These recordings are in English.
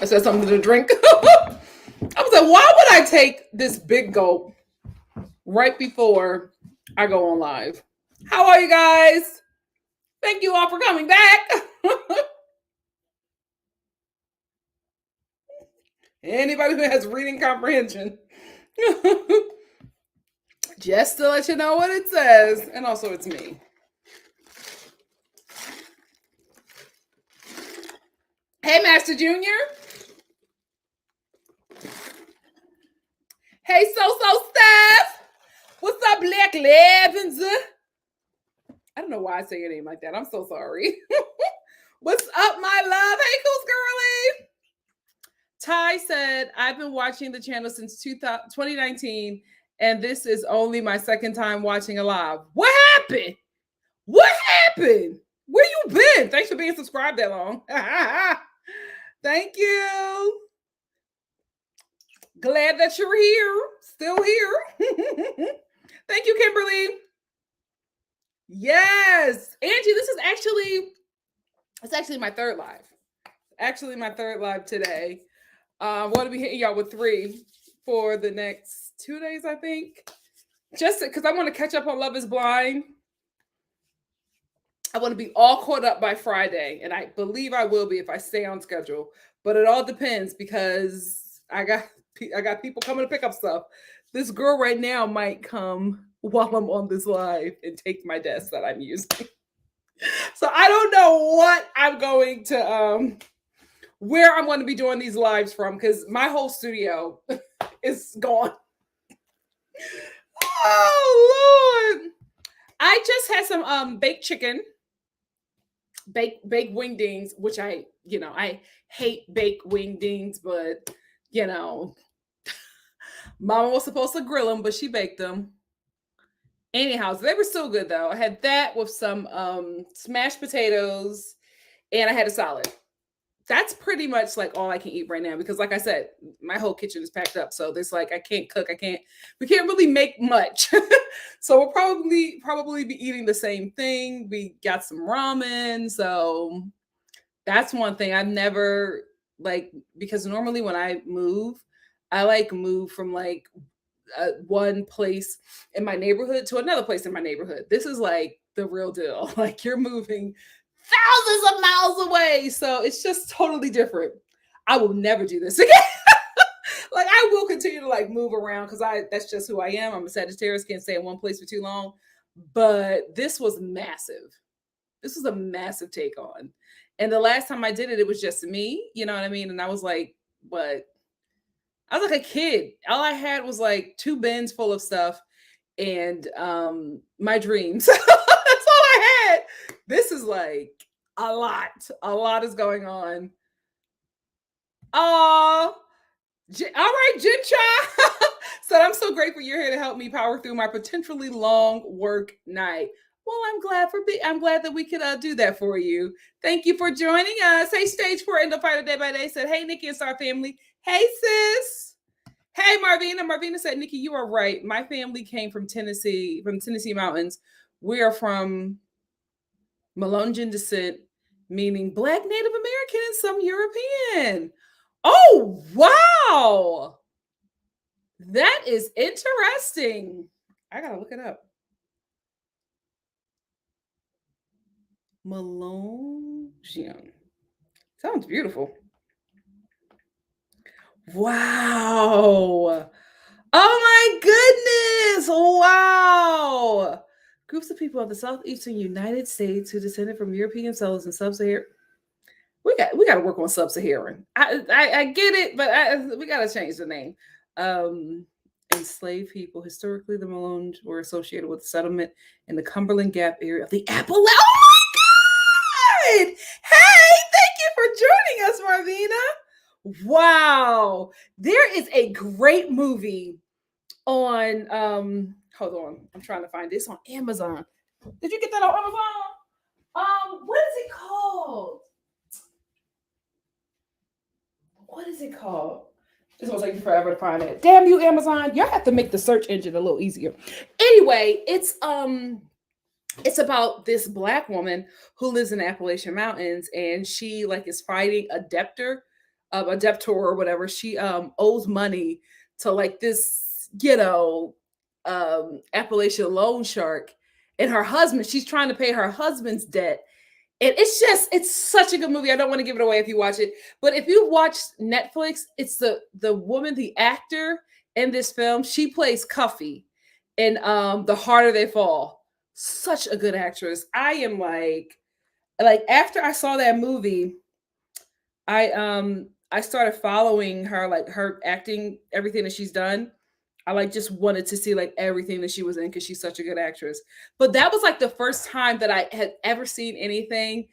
I said something to drink. I was like, why would I take this big gulp right before I go on live? How are you guys? Thank you all for coming back. Anybody who has reading comprehension. Just to let you know what it says. And also, it's me. Hey, Master Junior. Hey, so Steph. What's up, Black Levins? I don't know why I say your name like that. I'm so sorry. What's up, my love? Hey, Coos Girly. Ty said, I've been watching the channel since 2019, and this is only my second time watching a live. What happened? What happened? Where you been? Thanks for being subscribed that long. Thank you. Glad that you're here. Still here. Thank you, Kimberly. Yes. Angie, this is actually my third live. Actually, my third live today. I'm going to be hitting y'all with 3 for the next 2 days, I think. Just because I want to catch up on Love is Blind. I want to be all caught up by Friday, and I believe I will be if I stay on schedule. But it all depends because I got people coming to pick up stuff. This girl right now might come while I'm on this live and take my desk that I'm using. So I don't know what I'm going to where I'm going to be doing these lives from because my whole studio is gone. Oh Lord! I just had some baked chicken, baked wingdings, which I hate baked wingdings, but Mama was supposed to grill them, but she baked them. Anyhow, so they were still good though. I had that with some smashed potatoes, and I had a salad. That's pretty much like all I can eat right now because, like I said, my whole kitchen is packed up. So there's like I can't cook. We can't really make much. So we'll probably be eating the same thing. We got some ramen. So that's one thing I've never because normally when I move, I move from one place in my neighborhood to another place in my neighborhood. This is like the real deal. Like you're moving thousands of miles away. So it's just totally different. I will never do this again. I will continue to move around because that's just who I am. I'm a Sagittarius, can't stay in one place for too long. But this was massive. This was a massive take on. And the last time I did it, it was just me. You know what I mean? And I was like, what? I was like a kid. All I had was 2 bins full of stuff and my dreams. That's all I had. This is a lot. A lot is going on. All right, Jincha. Said, I'm so grateful you're here to help me power through my potentially long work night. Well, I'm glad that we could do that for you. Thank you for joining us. Hey, Stage 4 Endo Fighter Day by Day said, hey, Nikki and Star family. Hey, sis. Hey, Marvina. Marvina said, Nikki, you are right. My family came from Tennessee mountains. We are from Melungeon descent, meaning Black, Native American, and some European. Oh, wow. That is interesting. I got to look it up. Melungeon. Sounds beautiful. Wow. Oh my goodness. Wow. Groups of people of the southeastern United States who descended from European settlers and sub-Saharan. We got to work on sub-Saharan. I get it, but we got to change the name. Enslaved people. Historically, the Malones were associated with the settlement in the Cumberland Gap area of the Appalachians. Oh my God! Hey, thank you for joining us, Marvina. Wow. There is a great movie on hold on. I'm trying to find this on Amazon. Did you get that on Amazon? What is it called? What is it called? It's gonna take you forever to find it. Damn you, Amazon. Y'all have to make the search engine a little easier. Anyway, it's about this Black woman who lives in the Appalachian Mountains, and she is fighting a debtor a debtor or whatever. She owes money to like this, Appalachian loan shark, and her husband. She's trying to pay her husband's debt, and it's such a good movie. I don't want to give it away if you watch it, but if you watch Netflix, it's the woman, the actor in this film. She plays Cuffy in The Harder They Fall. Such a good actress. I am like after I saw that movie, I started following her, like her acting, everything that she's done. I like just wanted to see like everything that she was in because she's such a good actress. But that was like the first time that I had ever seen anything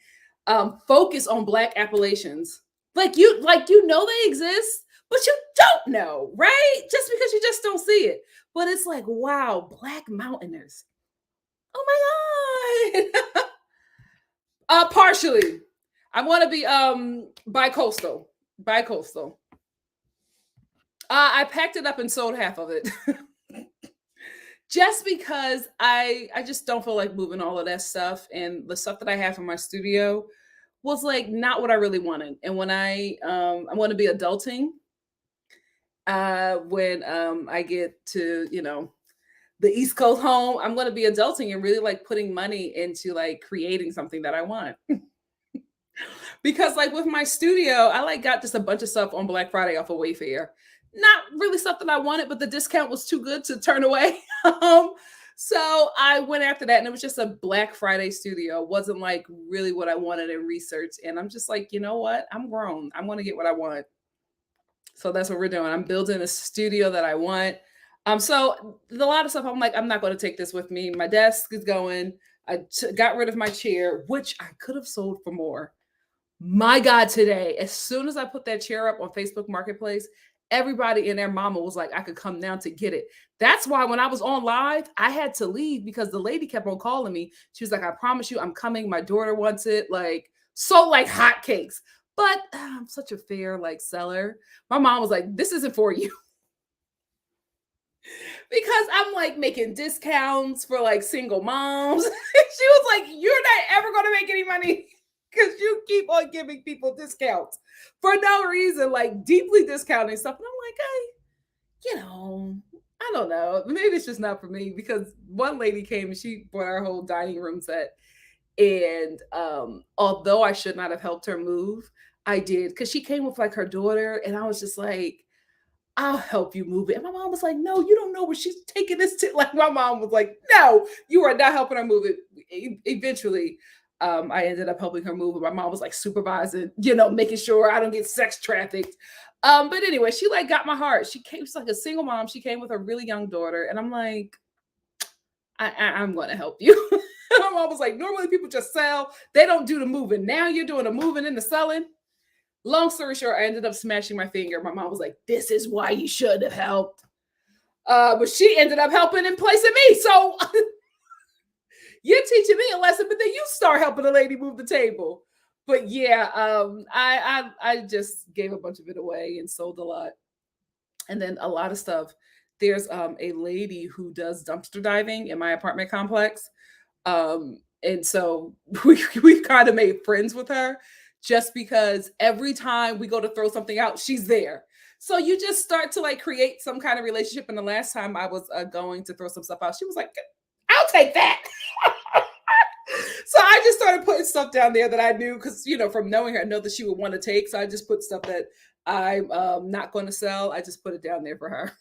focus on Black Appalachians. Like you know they exist, but you don't know, right? Just because you just don't see it. But it's like, wow, Black Mountainers. Oh my God. Partially. I want to be bi-coastal. Bi-coastal. I packed it up and sold half of it. Just because I just don't feel like moving all of that stuff, and the stuff that I have in my studio was like not what I really wanted. And when I want to be adulting when I get to, the East Coast home, I'm going to be adulting and really like putting money into like creating something that I want. Because like with my studio, I like got just a bunch of stuff on Black Friday off of Wayfair. Not really stuff that I wanted, but the discount was too good to turn away. So I went after that, and it was just a Black Friday studio. It wasn't like really what I wanted in research. And I'm just like, you know what? I'm grown. I'm going to get what I want. So that's what we're doing. I'm building a studio that I want. So a lot of stuff, I'm like, I'm not going to take this with me. My desk is going. Got rid of my chair, which I could have sold for more. My God, today, as soon as I put that chair up on Facebook Marketplace, everybody and their mama was like, I could come down to get it. That's why when I was on live, I had to leave because the lady kept on calling me. She was like, I promise you, I'm coming. My daughter wants it. Like, so like hotcakes. But I'm such a fair like seller. My mom was like, this isn't for you. Because I'm like making discounts for like single moms. She was like, you're not ever going to make any money because you keep on giving people discounts for no reason, like deeply discounting stuff. And I'm like, I don't know. Maybe it's just not for me, because one lady came and she bought our whole dining room set. And although I should not have helped her move, I did, because she came with like her daughter, and I was just like, I'll help you move it. And my mom was like, no, you don't know where she's taking this to. Like, my mom was like, no, you are not helping her move it. Eventually, I ended up helping her move it. My mom was like supervising, making sure I don't get sex trafficked. But anyway, she like got my heart. She came, she's like a single mom. She came with a really young daughter. And I'm like, I'm going to help you. My mom was like, normally people just sell. They don't do the moving. Now you're doing the moving and the selling. Long story short, I ended up smashing my finger. My mom was like, this is why you should have helped. But she ended up helping in place of me. So you're teaching me a lesson, but then you start helping a lady move the table. But yeah, I just gave a bunch of it away and sold a lot. And then a lot of stuff. There's a lady who does dumpster diving in my apartment complex. And so we've kind of made friends with her, just because every time we go to throw something out, she's there. So you just start to like create some kind of relationship. And the last time I was going to throw some stuff out, she was like, I'll take that. So I just started putting stuff down there that I knew, because, from knowing her, I know that she would want to take. So I just put stuff that I'm not going to sell. I just put it down there for her.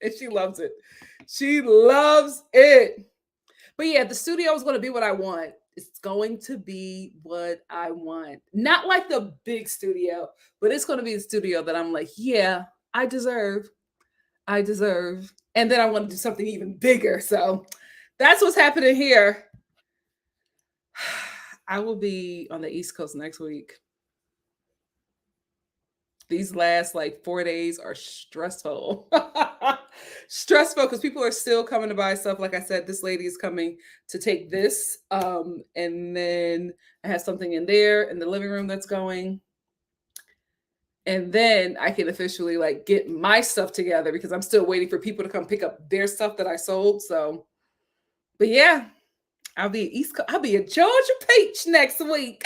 And she loves it. She loves it. But yeah, the studio is going to be what I want. It's going to be what I want. Not like the big studio, but it's going to be a studio that I'm like, yeah, I deserve. And then I want to do something even bigger. So that's what's happening here. I will be on the East Coast next week. These last like 4 days are stressful. Stressful because people are still coming to buy stuff. Like I said, this lady is coming to take this. And then I have something in there in the living room that's going. And then I can officially like get my stuff together, because I'm still waiting for people to come pick up their stuff that I sold. So, but yeah, I'll be in Georgia Peach next week.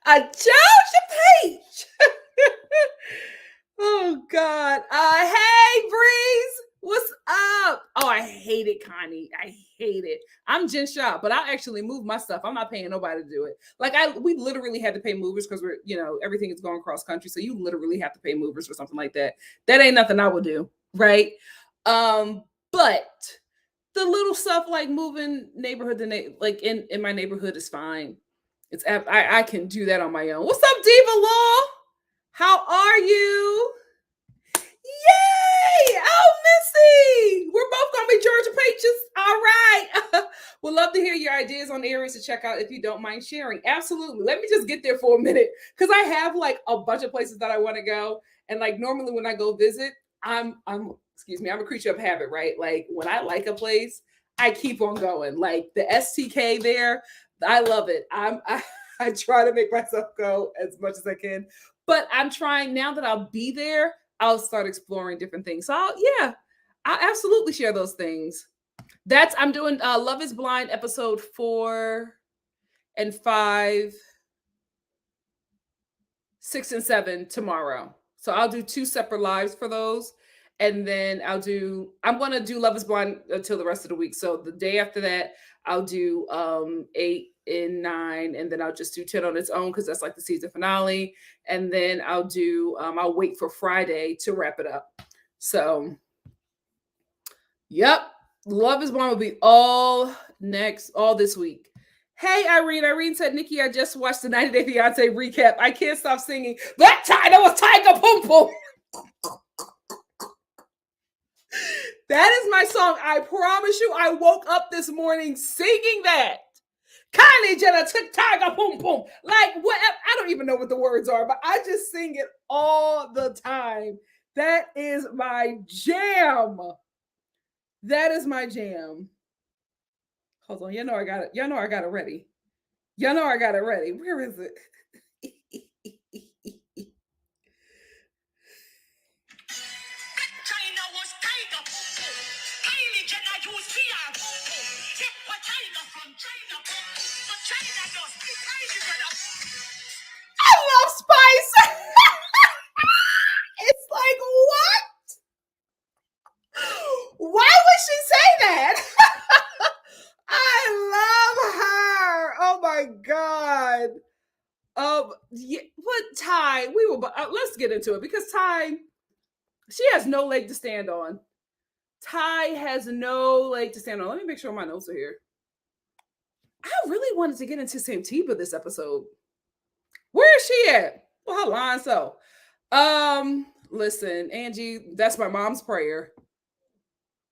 A Georgia peach. Oh God. Hey Breeze, what's up? Oh, I hate it, Connie. I hate it. I'm Jen Shaw, but I'll actually move my stuff. I'm not paying nobody to do it. Like we literally had to pay movers because we're, everything is going cross country. So you literally have to pay movers or something like that. That ain't nothing I would do, right? But the little stuff like moving neighborhood to like in my neighborhood is fine. I can do that on my own. What's up, Diva Law? How are you? Yay! Oh, Missy! We're both gonna be Georgia Peaches. All right. We'd love to hear your ideas on areas to check out if you don't mind sharing. Absolutely. Let me just get there for a minute because I have like a bunch of places that I want to go. And like normally when I go visit, I'm a creature of habit, right? Like when I like a place, I keep on going. Like the STK there, I love it. I try to make myself go as much as I can. But I'm trying now that I'll be there, I'll start exploring different things. So I'll absolutely share those things. I'm doing Love is Blind episode 4 and 5, 6 and 7 tomorrow. So I'll do 2 separate lives for those. And then I'm going to do Love is Blind until the rest of the week. So the day after that, I'll do 8 and 9, and then I'll just do 10 on its own because that's like the season finale. And then I'll wait for Friday to wrap it up. So, yep, Love is Blind will be all this week. Hey, Irene. Irene said, Nikki, I just watched the 90 Day Fiance recap. I can't stop singing. That time that was Tiger Pum Pum. That is my song. I promise you, I woke up this morning singing that. Kylie Jenner took Tiger Boom Boom. Like, what? I don't even know what the words are, but I just sing it all the time. That is my jam. That is my jam. Hold on. You know I got it. Y'all know I got it ready. Y'all know I got it ready. Where is it? I love Spice. It's like, what? Why would she say that? I love her. Oh my God. What Ty? Let's get into it because Ty, she has no leg to stand on. Ty has no leg to stand on. Let me make sure my notes are here. I really wanted to get into Santiba this episode. Where is she at? Well, hold on. So, listen, Angie, that's my mom's prayer.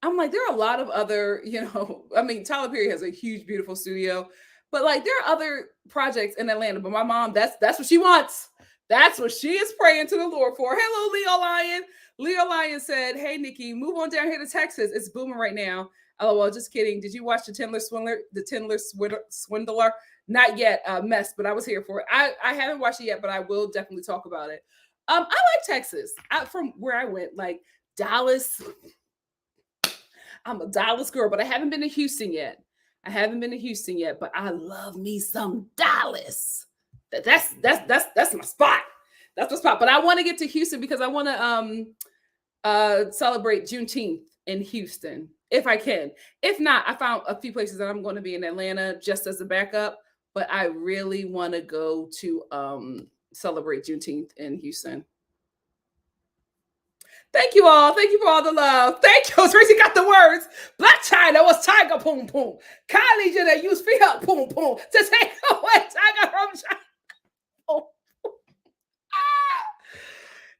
I'm like, there are a lot of other, Tyler Perry has a huge, beautiful studio, but like there are other projects in Atlanta. But my mom, that's what she wants. That's what she is praying to the Lord for. Hello, Leo Lion. Leo Lion said, hey, Nikki, move on down here to Texas. It's booming right now. LOL, just kidding. Did you watch the Tindler Swindler? Not yet, mess, but I was here for it. I haven't watched it yet, but I will definitely talk about it. I like Texas. From where I went, like Dallas. I'm a Dallas girl, but I haven't been to Houston yet. But I love me some Dallas. That's my spot. That's my spot. But I want to get to Houston because I want to celebrate Juneteenth in Houston if I can. If not, I found a few places that I'm going to be in Atlanta just as a backup. But I really want to go to celebrate Juneteenth in Houston. Thank you all. Thank you for all the love. Thank you. Tracy got the words. Black China was Tiger Poom Poom. Kylie Jenner used Fiat Poom Poom to take away Tiger from China. Oh.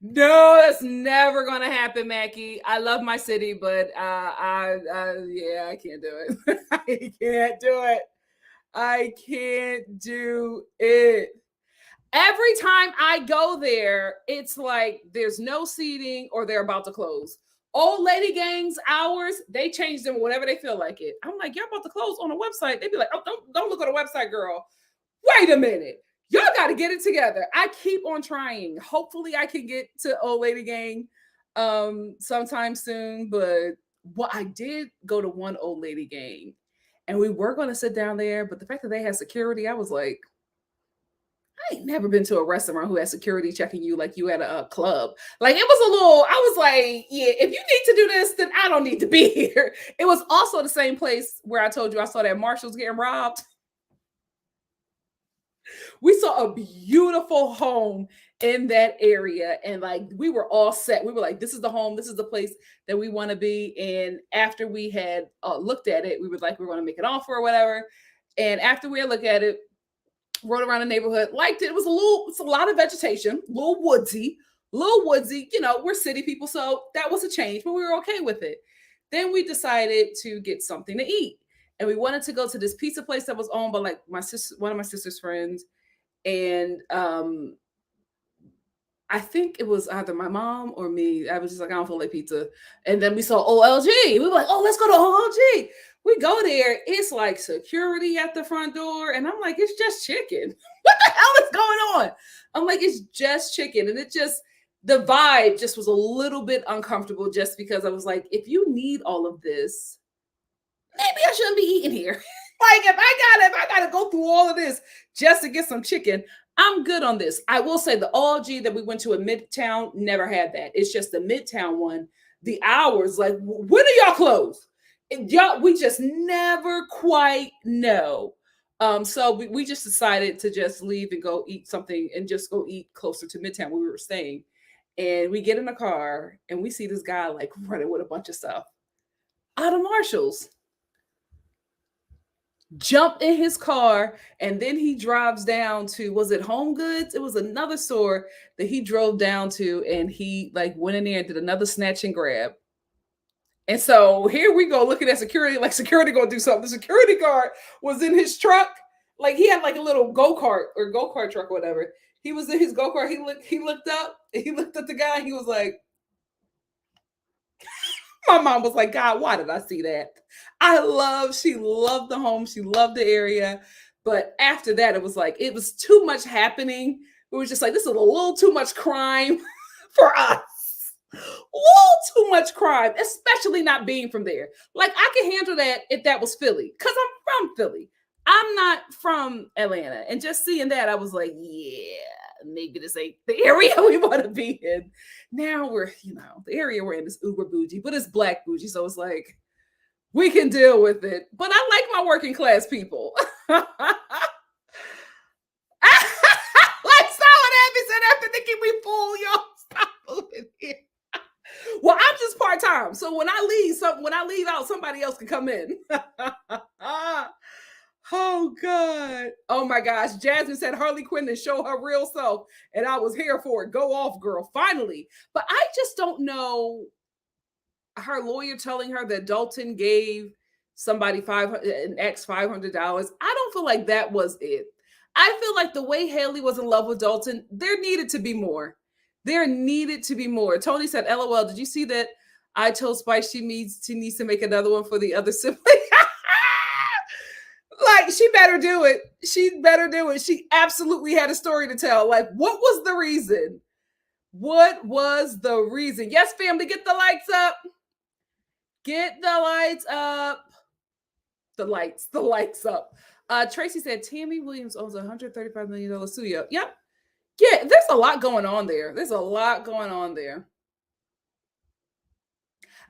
No, that's never gonna happen, Mackie. I love my city, but I can't do it. I can't do it. I can't do it. Every time I go there, it's like there's no seating or they're about to close. Old lady gangs hours, they change them whenever they feel like it. I'm like, y'all about to close on a website. They'd be like, oh, don't look at a website, girl. Wait a minute. Y'all got to get it together. I keep on trying. Hopefully I can get to old lady gang sometime soon. But I did go to one old lady gang and we were going to sit down there. But the fact that they had security, I was like, I ain't never been to a restaurant who has security checking you like you at a club. Like it was a little, I was like, yeah, if you need to do this, then I don't need to be here. It was also the same place where I told you I saw that Marshall's getting robbed. We saw a beautiful home in that area, and like we were all set. We were like, this is the home, this is the place that we want to be. And after we had looked at it, we were like, we're going to make an offer or whatever. And after we had looked at it, rode around the neighborhood, liked it. It was it's a lot of vegetation, a little woodsy. You know, we're city people, so that was a change, but we were okay with it. Then we decided to get something to eat, and we wanted to go to this pizza place that was owned by like my sister, one of my sister's friends, and I think it was either my mom or me. I was just like, I don't feel like pizza. And then we saw OLG. We were like, oh, let's go to OLG. We go there. It's like security at the front door. And I'm like, it's just chicken. What the hell is going on? I'm like, it's just chicken. And it just, the vibe just was a little bit uncomfortable just because I was like, if you need all of this, maybe I shouldn't be eating here. Like if I gotta go through all of this just to get some chicken, I'm good on this. I will say the OLG that we went to in Midtown never had that. It's just the Midtown one. The hours, like when are y'all closed? Y'all, we just never quite know. So we just decided to just leave and go eat something and just go eat closer to Midtown where we were staying. And we get in the car and we see this guy like running with a bunch of stuff out of Marshall's. Jumped in his car, and then he drives down to, was it Home Goods? It was another store that he drove down to, and he like went in there and did another snatch and grab. And so here we go looking at security, like security gonna do something. The security guard was in his truck, like he had like a little go-kart truck or whatever. He was in his go-kart. He looked up, and he looked at the guy, and he was like, my mom was like, God, why did I see that? She loved the home. She loved the area. But after that, it was like, it was too much happening. It was just like, this is a little too much crime for us. A little too much crime, especially not being from there. Like I could handle that if that was Philly, because I'm from Philly. I'm not from Atlanta. And just seeing that, I was like, yeah, maybe this ain't the area we want to be in. Now we're, the area we're in is uber bougie, but it's black bougie. So it's like, we can deal with it. But I like my working class people. Let's start what happens and after Nikki, we fool y'all. Stop moving here. Well, I'm just part-time. So when I leave out, somebody else can come in. Oh God. Oh my gosh. Jasmine said Harley Quinn to show her real self. And I was here for it. Go off, girl. Finally. But I just don't know. Her lawyer telling her that Dalton gave somebody an ex $500. I don't feel like that was it. I feel like the way Haley was in love with Dalton, there needed to be more. There needed to be more. Tony said, LOL, did you see that I told Spice she needs to make another one for the other sibling? Like, she better do it. She better do it. She absolutely had a story to tell. Like, what was the reason? What was the reason? Yes, family, get the lights up. Get the lights up. The lights up. Tracy said, Tammy Williams owns a $135 million studio. Yep. Yeah, there's a lot going on there.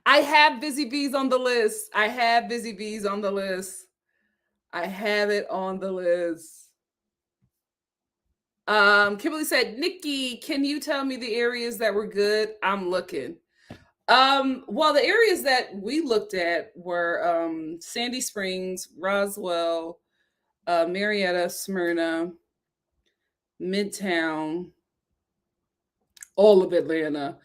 I have Busy Bees on the list. I have it on the list. Kimberly said, Nikki, can you tell me the areas that were good? I'm looking. Well, the areas that we looked at were Sandy Springs, Roswell, Marietta, Smyrna, Midtown, all of Atlanta.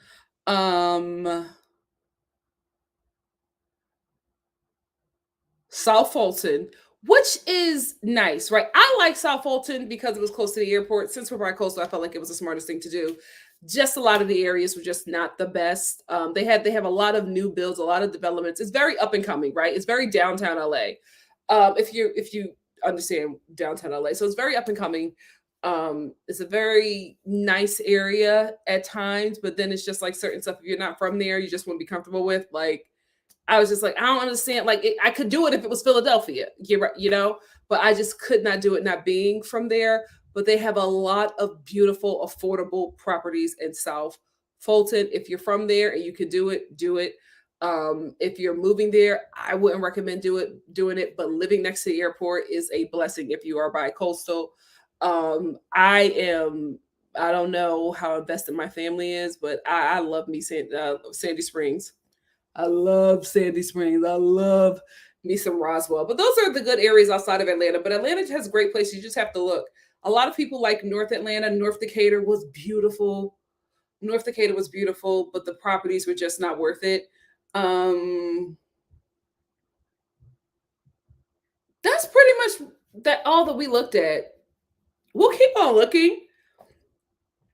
South Fulton, which is nice, right? I like South Fulton because it was close to the airport. Since we're by coastal, I felt like it was the smartest thing to do. Just a lot of the areas were just not the best. They have a lot of new builds, a lot of developments. It's very up and coming, right? It's very downtown LA. If you understand downtown LA, so it's very up and coming. It's a very nice area at times, but then it's just like certain stuff. If you're not from there, you just wouldn't be comfortable with. Like, I was just like, I don't understand. Like, I could do it if it was Philadelphia, but I just could not do it not being from there. but they have a lot of beautiful, affordable properties in South Fulton. If you're from there and you can do it, do it. If you're moving there, I wouldn't recommend doing it, but living next to the airport is a blessing if you are by coastal. I don't know how invested my family is, but I love me Sandy Springs. I love Sandy Springs. I love me some Roswell. But those are the good areas outside of Atlanta. But Atlanta has great places. You just have to look. A lot of people like North Atlanta. North Decatur was beautiful. North Decatur was beautiful, but the properties were just not worth it. That's pretty much that all that we looked at. We'll keep on looking.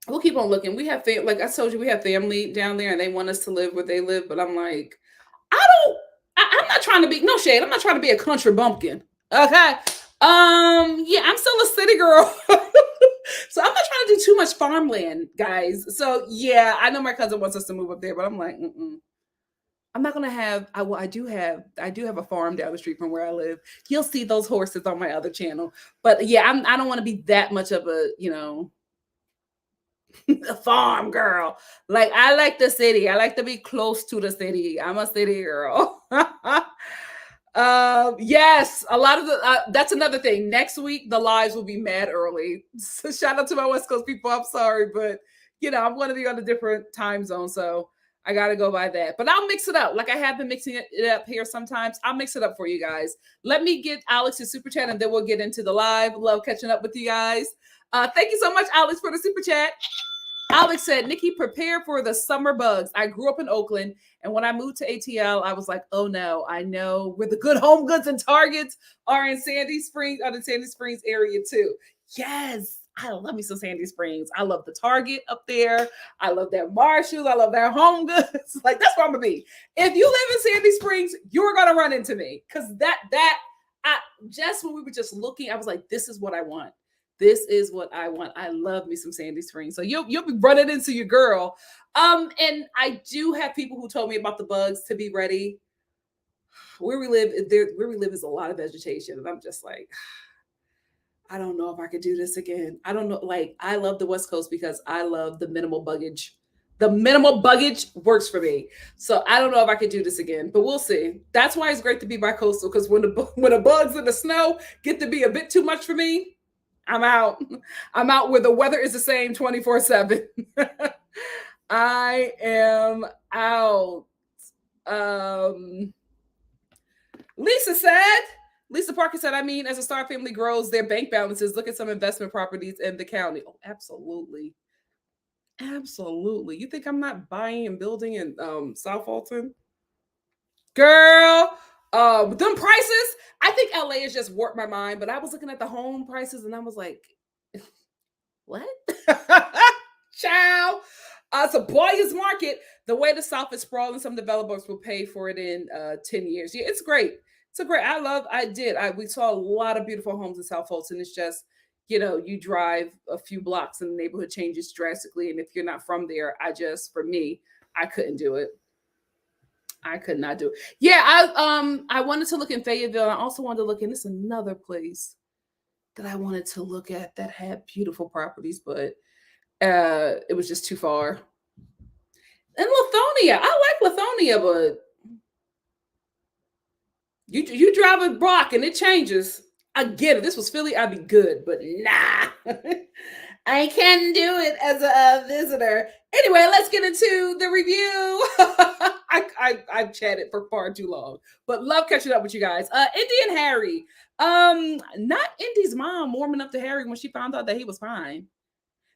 We'll keep on looking. We have like I told you, we have family down there, and they want us to live where they live. But I'm like, I don't. I'm not trying to be no shade. I'm not trying to be a country bumpkin. Okay. Yeah, I'm still a city girl. So I'm not trying to do too much farmland, guys. So yeah, I know my cousin wants us to move up there, but I'm like, I'm not gonna have. I do have a farm down the street from where I live. You'll see those horses on my other channel. But yeah, I don't want to be that much of a a farm girl. Like I like the city. I like to be close to the city. I'm a city girl. Yes, a lot of the that's another thing. Next week the lives will be mad early. So shout out to my West Coast people. I'm sorry, but I'm going to be on a different time zone, so I got to go by that. But I'll mix it up. Like I have been mixing it up here sometimes. I'll mix it up for you guys. Let me get Alex's super chat and then we'll get into the live. Love catching up with you guys. Thank you so much, Alex, for the super chat. Alex said, Nikki, prepare for the summer bugs. I grew up in Oakland, and when I moved to ATL, I was like, oh no, I know where the good home goods and Targets are in Sandy Springs, or the Sandy Springs area too. Yes, I love me some Sandy Springs. I love the Target up there. I love their Marshalls. I love their home goods. Like, that's where I'm gonna be. If you live in Sandy Springs, you're gonna run into me. Because just when we were just looking, I was like, this is what I want. This is what I want. I love me some Sandy Springs. So you'll be running into your girl. And I do have people who told me about the bugs to be ready. Where we live is a lot of vegetation. And I'm just like, I don't know if I could do this again. I don't know. Like, I love the West Coast because I love the minimal buggage. The minimal buggage works for me. So I don't know if I could do this again, but we'll see. That's why it's great to be bi-coastal, because when the bugs and the snow get to be a bit too much for me, I'm out. I'm out where the weather is the same 24/7. I am out. Lisa Parker said, I mean, as a Star family grows their bank balances, look at some investment properties in the county. Oh, absolutely. Absolutely. You think I'm not buying and building in South Fulton? Girl, them prices, I think LA has just warped my mind, but I was looking at the home prices and I was like, what? Ciao. It's a boy's market. The way the South is sprawling, some developers will pay for it in 10 years. Yeah, it's great. We saw a lot of beautiful homes in South Fulton. It's just, you drive a few blocks and the neighborhood changes drastically. And if you're not from there, for me, I couldn't do it. I could not do it. Yeah, I wanted to look in Fayetteville. I also wanted to look in this another place that I wanted to look at that had beautiful properties, but it was just too far. And Lithonia, I like Lithonia, but you drive a block and it changes. I get it. This was Philly, I'd be good, but nah. I can't do it as a visitor. Anyway, let's get into the review. I've chatted for far too long, but love catching up with you guys. Indy and Harry. Not Indy's mom warming up to Harry when she found out that he was fine.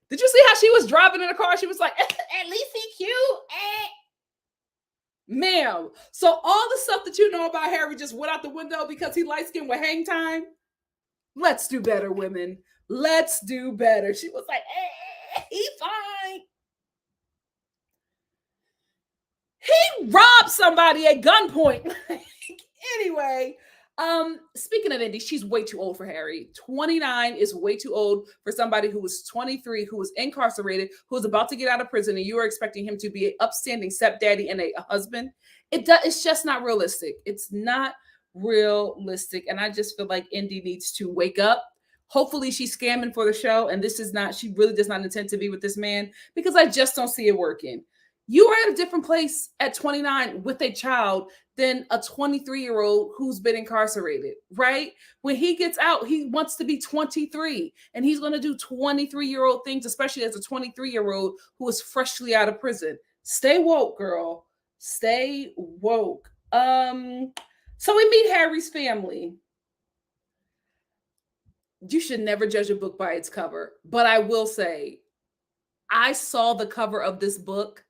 Did you see how she was driving in the car? She was like, at least he cute. Ma'am. So all the stuff that you know about Harry just went out the window because he light skinned with hang time. Let's do better, women. Let's do better. She was like, he's fine. He robbed somebody at gunpoint. Anyway, speaking of Indy, she's way too old for Harry. 29 is way too old for somebody who was 23, who was incarcerated, who was about to get out of prison, and you are expecting him to be an upstanding stepdaddy and a husband. It's just not realistic. It's not realistic. And I just feel like Indy needs to wake up Hopefully she's scamming for the show and this is not, she really does not intend to be with this man, because I just don't see it working. You are at a different place at 29 with a child than a 23-year-old who's been incarcerated, right? When he gets out, he wants to be 23 and he's going to do 23-year-old things, especially as a 23-year-old who is freshly out of prison. Stay woke, girl. Stay woke. So we meet Harry's family. You should never judge a book by its cover, but I will say, I saw the cover of this book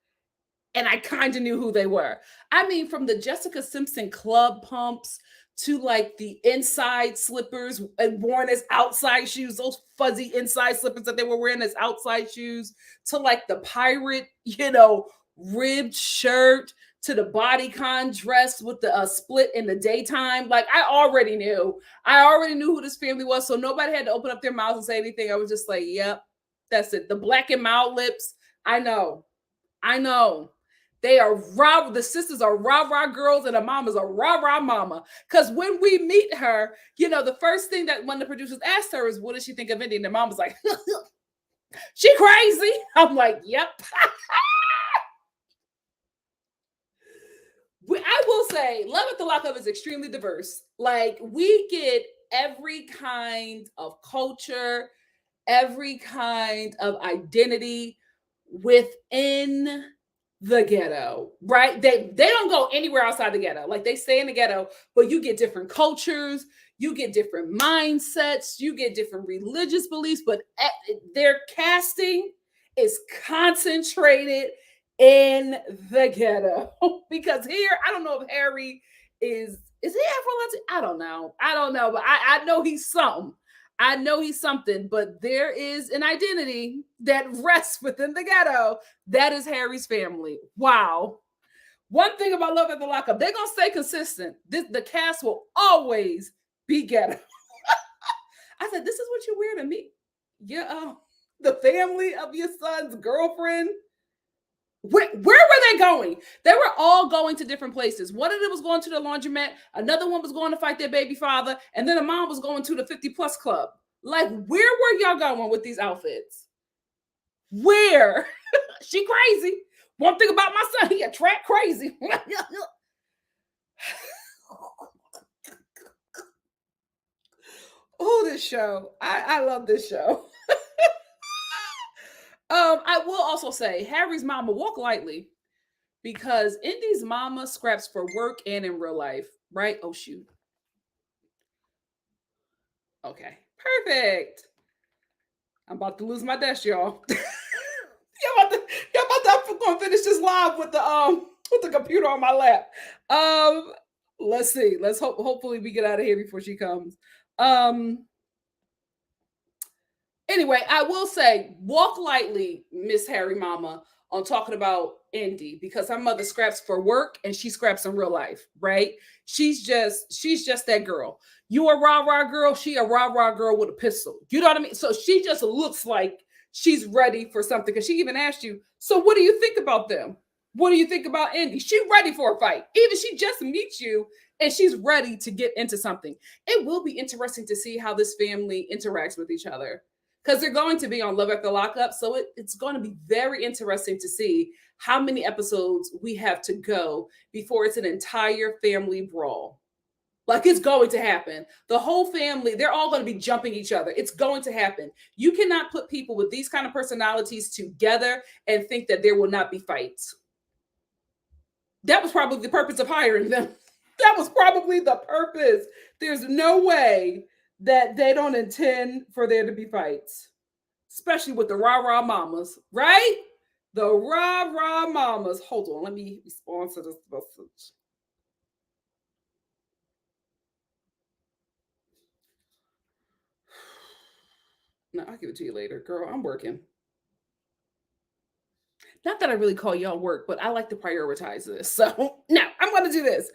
and I kind of knew who they were. I mean, from the Jessica Simpson club pumps to like the inside slippers and worn as outside shoes, those fuzzy inside slippers that they were wearing as outside shoes, to like the pirate, ribbed shirt, to the bodycon dress with the split in the daytime. Like I already knew who this family was. So nobody had to open up their mouths and say anything. I was just like, yep, that's it. The black and mild lips. I know. They are raw. The sisters are rah girls and the mama's a rah mama. Because when we meet her, the first thing that when the producers asked her is, what does she think of Indy? And the mom was like, she crazy. I'm like, yep. I will say, Love at the Lockup is extremely diverse. Like, we get every kind of culture, every kind of identity within the ghetto, right? They don't go anywhere outside the ghetto. Like, they stay in the ghetto, but you get different cultures, you get different mindsets, you get different religious beliefs, but their casting is concentrated in the ghetto. Because here, I don't know if Harry is he Afro-Latin? I don't know, but I know he's something. But there is an identity that rests within the ghetto. That is Harry's family. Wow. One thing about Love at the Lockup, they're going to stay consistent. The cast will always be ghetto. I said, this is what you wear to me? Yeah, the family of your son's girlfriend. Where were they going? They were all going to different places. One of them was going to the laundromat. Another one was going to fight their baby father. And then a mom was going to the 50+ club. Like, where were y'all going with these outfits? Where? She crazy. One thing about my son, he attract crazy. Oh, this show. I love this show. I will also say Harry's mama, walk lightly, because Indy's mama scraps for work and in real life, right? Oh, shoot. Okay, perfect. I'm about to lose my desk, y'all. y'all about to gonna finish this live with the computer on my lap. Let's see. Let's hopefully we get out of here before she comes. Anyway, I will say, walk lightly, Miss Harry Mama, on talking about Indy, because her mother scraps for work and she scraps in real life, right? She's just that girl. You a rah girl, she a rah girl with a pistol. You know what I mean? So she just looks like she's ready for something, because she even asked you, so what do you think about them? What do you think about Indy? She's ready for a fight. Even she just meets you and she's ready to get into something. It will be interesting to see how this family interacts with each other, because they're going to be on Love at the Lockup. So it's going to be very interesting to see how many episodes we have to go before it's an entire family brawl. Like, it's going to happen. The whole family, they're all going to be jumping each other. It's going to happen. You cannot put people with these kind of personalities together and think that there will not be fights. That was probably the purpose of hiring them. That was probably the purpose. There's no way that they don't intend for there to be fights, especially with the rah mamas, right? The rah mamas. Hold on, let me respond to this message. No, I'll give it to you later, girl. I'm working. Not that I really call y'all work, but I like to prioritize this. So no, I'm going to do this.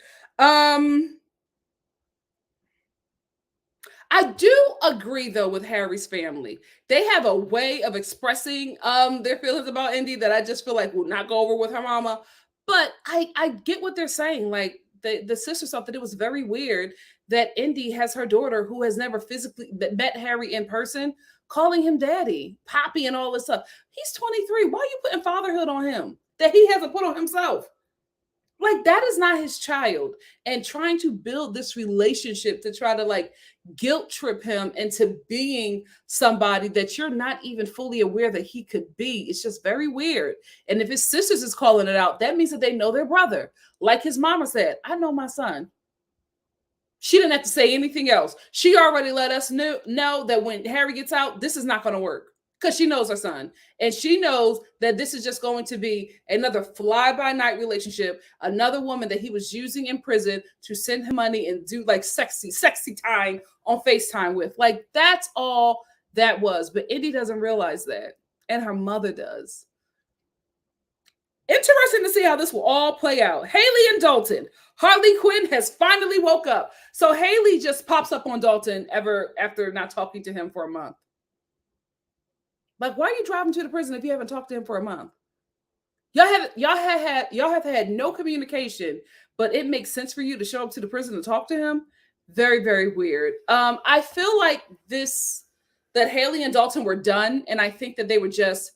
I do agree, though, with Harry's family. They have a way of expressing their feelings about Indy that I just feel like will not go over with her mama. But I get what they're saying. Like, the sister thought that it was very weird that Indy has her daughter, who has never physically met Harry in person, calling him daddy, poppy, and all this stuff. He's 23. Why are you putting fatherhood on him that he hasn't put on himself? Like, that is not his child. And trying to build this relationship to try to like guilt trip him into being somebody that you're not even fully aware that he could be, it's just very weird. And if his sisters is calling it out, that means that they know their brother. Like his mama said, I know my son. She didn't have to say anything else. She already let us know that when Harry gets out, this is not going to work, because she knows her son. And she knows that this is just going to be another fly-by-night relationship, another woman that he was using in prison to send him money and do like sexy time on FaceTime with. Like, that's all that was. But Indy doesn't realize that. And her mother does. Interesting to see how this will all play out. Haley and Dalton. Harley Quinn has finally woke up. So Haley just pops up on Dalton after not talking to him for a month. Like, why are you driving to the prison if you haven't talked to him for a month? Y'all have had no communication, but it makes sense for you to show up to the prison to talk to him. Very, very weird. I feel like that Haley and Dalton were done, and I think that they were just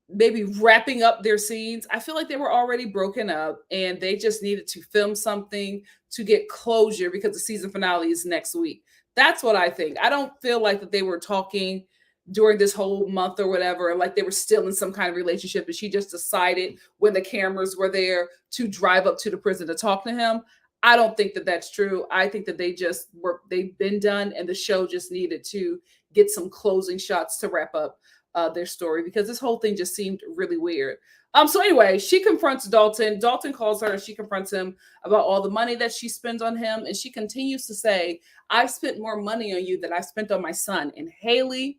maybe wrapping up their scenes. I feel like they were already broken up and they just needed to film something to get closure because the season finale is next week. That's what I think. I don't feel like that they were talking during this whole month or whatever, like they were still in some kind of relationship, and she just decided when the cameras were there to drive up to the prison to talk to him. I don't think that that's true. I think that they've been done, and the show just needed to get some closing shots to wrap up their story, because this whole thing just seemed really weird. So anyway, she confronts Dalton. Dalton calls her and she confronts him about all the money that she spends on him. And she continues to say, I've spent more money on you than I spent on my son. And Haley,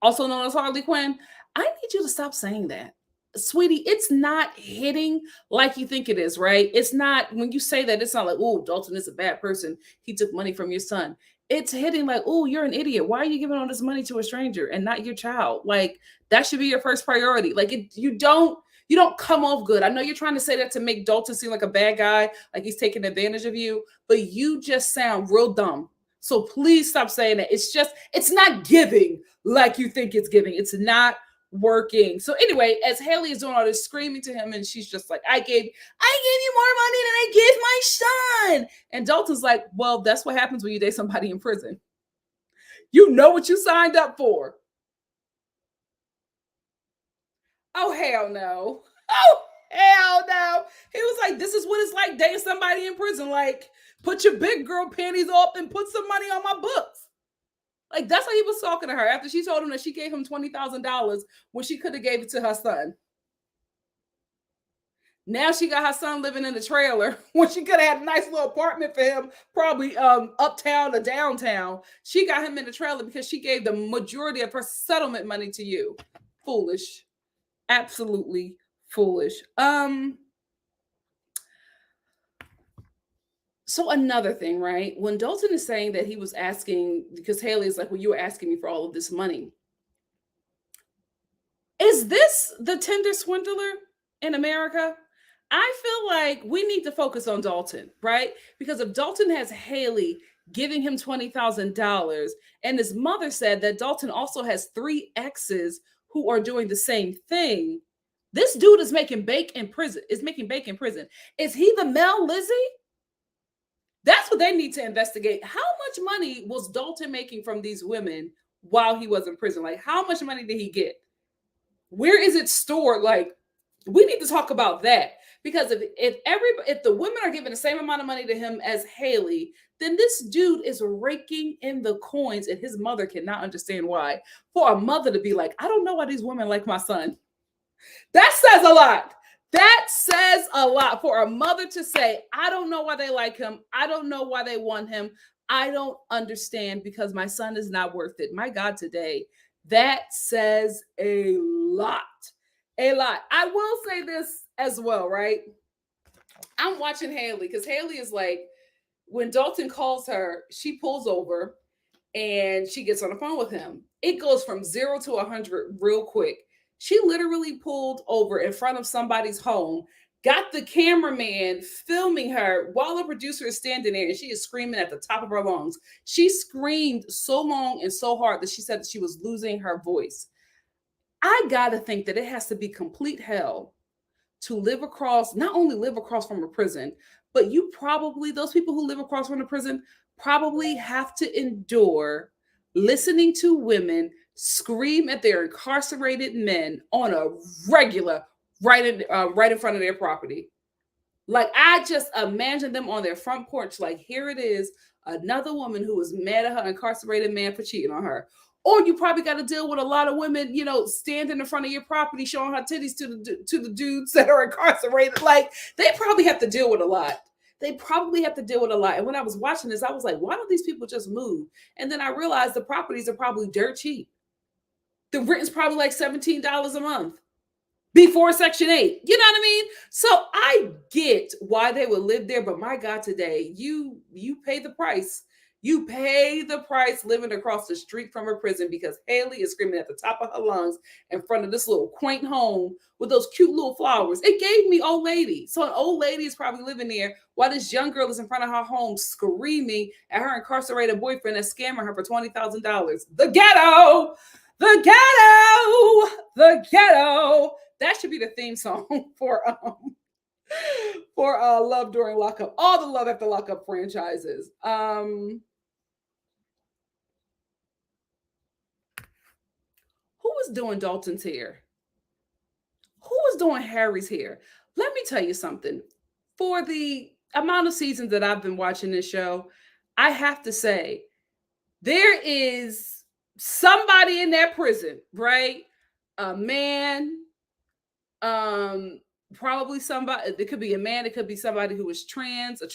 also known as Harley Quinn, I need you to stop saying that. Sweetie, it's not hitting like you think it is, right? It's not, when you say that, it's not like, oh, Dalton is a bad person. He took money from your son. It's hitting like, oh, you're an idiot. Why are you giving all this money to a stranger and not your child? Like, that should be your first priority. Like, you don't come off good. I know you're trying to say that to make Dalton seem like a bad guy, like he's taking advantage of you, but you just sound real dumb. So please stop saying that. It's not giving like you think it's giving. It's not working. So anyway, as Haley is doing all this screaming to him, and she's just like, I gave you more money than I gave my son. And Dalton's like, well, that's what happens when you date somebody in prison. You know what you signed up for. Oh, hell no. Oh, hell no. He was like, this is what it's like dating somebody in prison. Like, put your big girl panties up and put some money on my books. Like, that's how he was talking to her after she told him that she gave him $20,000 when she could have gave it to her son. Now she got her son living in a trailer when she could have had a nice little apartment for him, probably uptown or downtown. She got him in the trailer because she gave the majority of her settlement money to you. Foolish. Absolutely foolish. So another thing, right? When Dalton is saying that he was asking, because Haley is like, well, you were asking me for all of this money. Is this the Tinder swindler in America? I feel like we need to focus on Dalton, right? Because if Dalton has Haley giving him $20,000, and his mother said that Dalton also has 3 exes who are doing the same thing, this dude is making bank in prison. Is he the Mel Lizzie? That's what they need to investigate. How much money was Dalton making from these women while he was in prison? Like, how much money did he get? Where is it stored? Like, we need to talk about that, because if the women are giving the same amount of money to him as Haley, then this dude is raking in the coins, and his mother cannot understand why. For a mother to be like, I don't know why these women like my son. That says a lot. That says a lot for a mother to say, I don't know why they like him. I don't know why they want him. I don't understand, because my son is not worth it. My God, today, that says a lot. A lot. I will say this as well, right? I'm watching Haley, because Haley is like, when Dalton calls her, she pulls over and she gets on the phone with him. It goes from 0 to 100 real quick. She literally pulled over in front of somebody's home, got the cameraman filming her while the producer is standing there and she is screaming at the top of her lungs. She screamed so long and so hard that she said that she was losing her voice. I gotta think that it has to be complete hell to live across, not only live across from a prison, but you probably, those people who live across from the prison probably have to endure listening to women scream at their incarcerated men on a regular, right in front of their property. Like, I just imagine them on their front porch, like, here it is, another woman who was mad at her incarcerated man for cheating on her. Or you probably got to deal with a lot of women, standing in front of your property showing her titties to the dudes that are incarcerated. Like, they probably have to deal with a lot. And when I was watching this, I was like, why don't these people just move? And then I realized the properties are probably dirt cheap. The rent's probably like $17 a month before Section 8. You know what I mean? So I get why they would live there, but my God, today, you pay the price. You pay the price living across the street from her prison because Haley is screaming at the top of her lungs in front of this little quaint home with those cute little flowers. It gave me old lady. So an old lady is probably living there while this young girl is in front of her home screaming at her incarcerated boyfriend and scamming her for $20,000. The ghetto! The ghetto! The ghetto! That should be the theme song for Love During Lockup. All the Love After Lockup franchises. Who was doing Dalton's hair? Who was doing Harry's hair? Let me tell you something. For the amount of seasons that I've been watching this show, I have to say, there is somebody in that prison, right? A man, probably somebody, it could be a man, it could be somebody who is trans, would a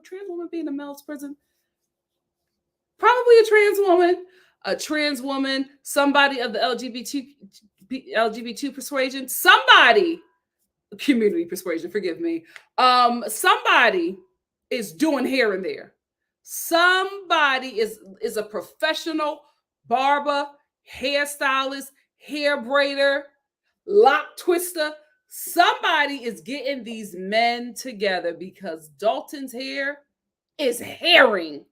trans woman be in a male's prison? Probably a trans woman, somebody of the LGBT persuasion, community persuasion, forgive me. Somebody is doing hair in there. Somebody is a professional barber, hairstylist, hair braider, lock twister. Somebody is getting these men together because Dalton's hair is hairing.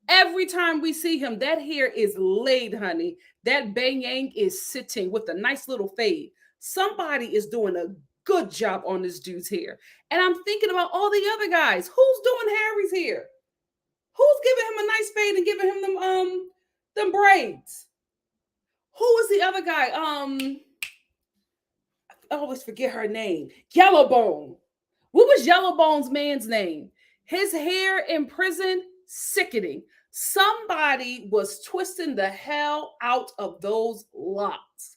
Every time we see him, that hair is laid, honey. That bang yang is sitting with a nice little fade. Somebody is doing a good job on this dude's hair. And I'm thinking about all the other guys. Who's doing Harry's hair? Who's giving him a nice fade and giving him them braids? Who is the other guy? I always forget her name. Yellowbone. What was Yellowbone's man's name? His hair in prison, sickening. Somebody was twisting the hell out of those locks.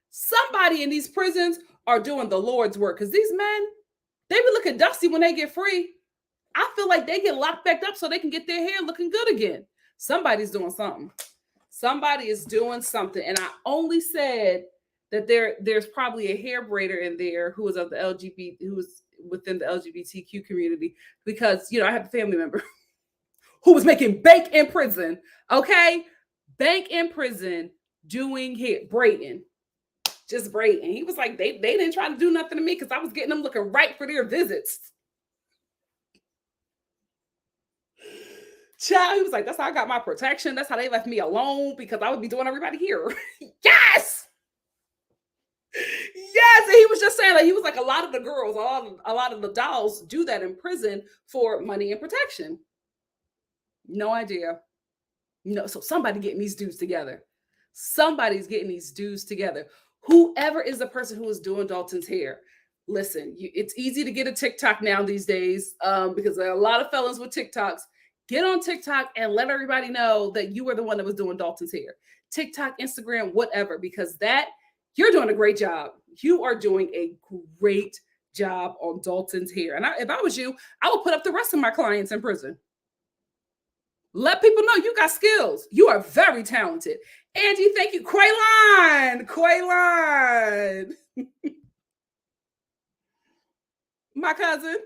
Somebody in these prisons are doing the Lord's work, because these men, they be looking dusty when they get free. I feel like they get locked back up so they can get their hair looking good again. Somebody's doing something. Somebody is doing something. And I only said that there's probably a hair braider in there who was within the LGBTQ community, because I have a family member who was making bank in prison. Okay, bank in prison doing hair braiding, just braiding. He was like, they didn't try to do nothing to me because I was getting them looking right for their visits. Child, he was like, that's how I got my protection. That's how they left me alone, because I would be doing everybody here. Yes. Yes, and he was just saying, like, he was like, a lot of the girls, a lot of the dolls do that in prison for money and protection. No idea. No, so somebody getting these dudes together. Somebody's getting these dudes together. Whoever is the person who is doing Dalton's hair, listen, it's easy to get a TikTok now these days, because there are a lot of fellas with TikToks. Get on TikTok and let everybody know that you were the one that was doing Dalton's hair. TikTok, Instagram, whatever, because you're doing a great job. You are doing a great job on Dalton's hair. And if I was you, I would put up the rest of my clients in prison. Let people know you got skills. You are very talented. Angie, thank you. Quayline. My cousin.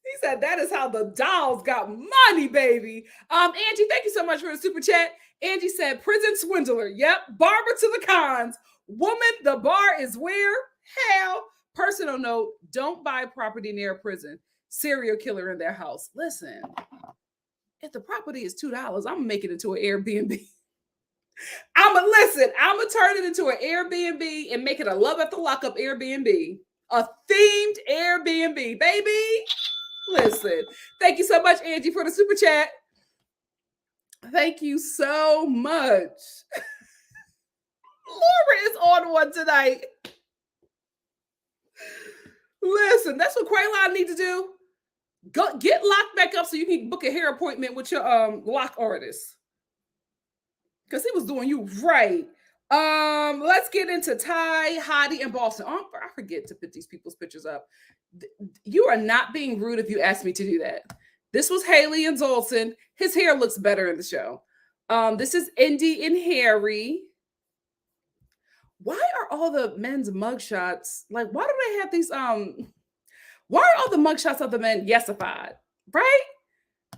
He said, that is how the dolls got money, baby. Angie, thank you so much for the super chat. Angie said, prison swindler. Yep. Barber to the cons. Woman, the bar is where? hell. Personal note, don't buy property near a prison. Serial killer in their house. Listen, if the property is $2, I'm gonna make it into an Airbnb. I'm gonna turn it into an Airbnb and make it a love at the lockup Airbnb. A themed Airbnb, baby. Listen, thank you so much, Angie, for the super chat. Thank you so much. Laura is on one tonight. Listen, that's what Quaylon need to do. Go get locked back up so you can book a hair appointment with your lock artist. Because he was doing you right. Let's get into Ty, Hottie, and Boston. Oh, I forget to put these people's pictures up. You are not being rude if you ask me to do that. This was Haley and Dalton. His hair looks better in the show. This is Indy and Harry. Why are all the men's mugshots like? Why do they have these? Why are all the mugshots of the men yesified? Right?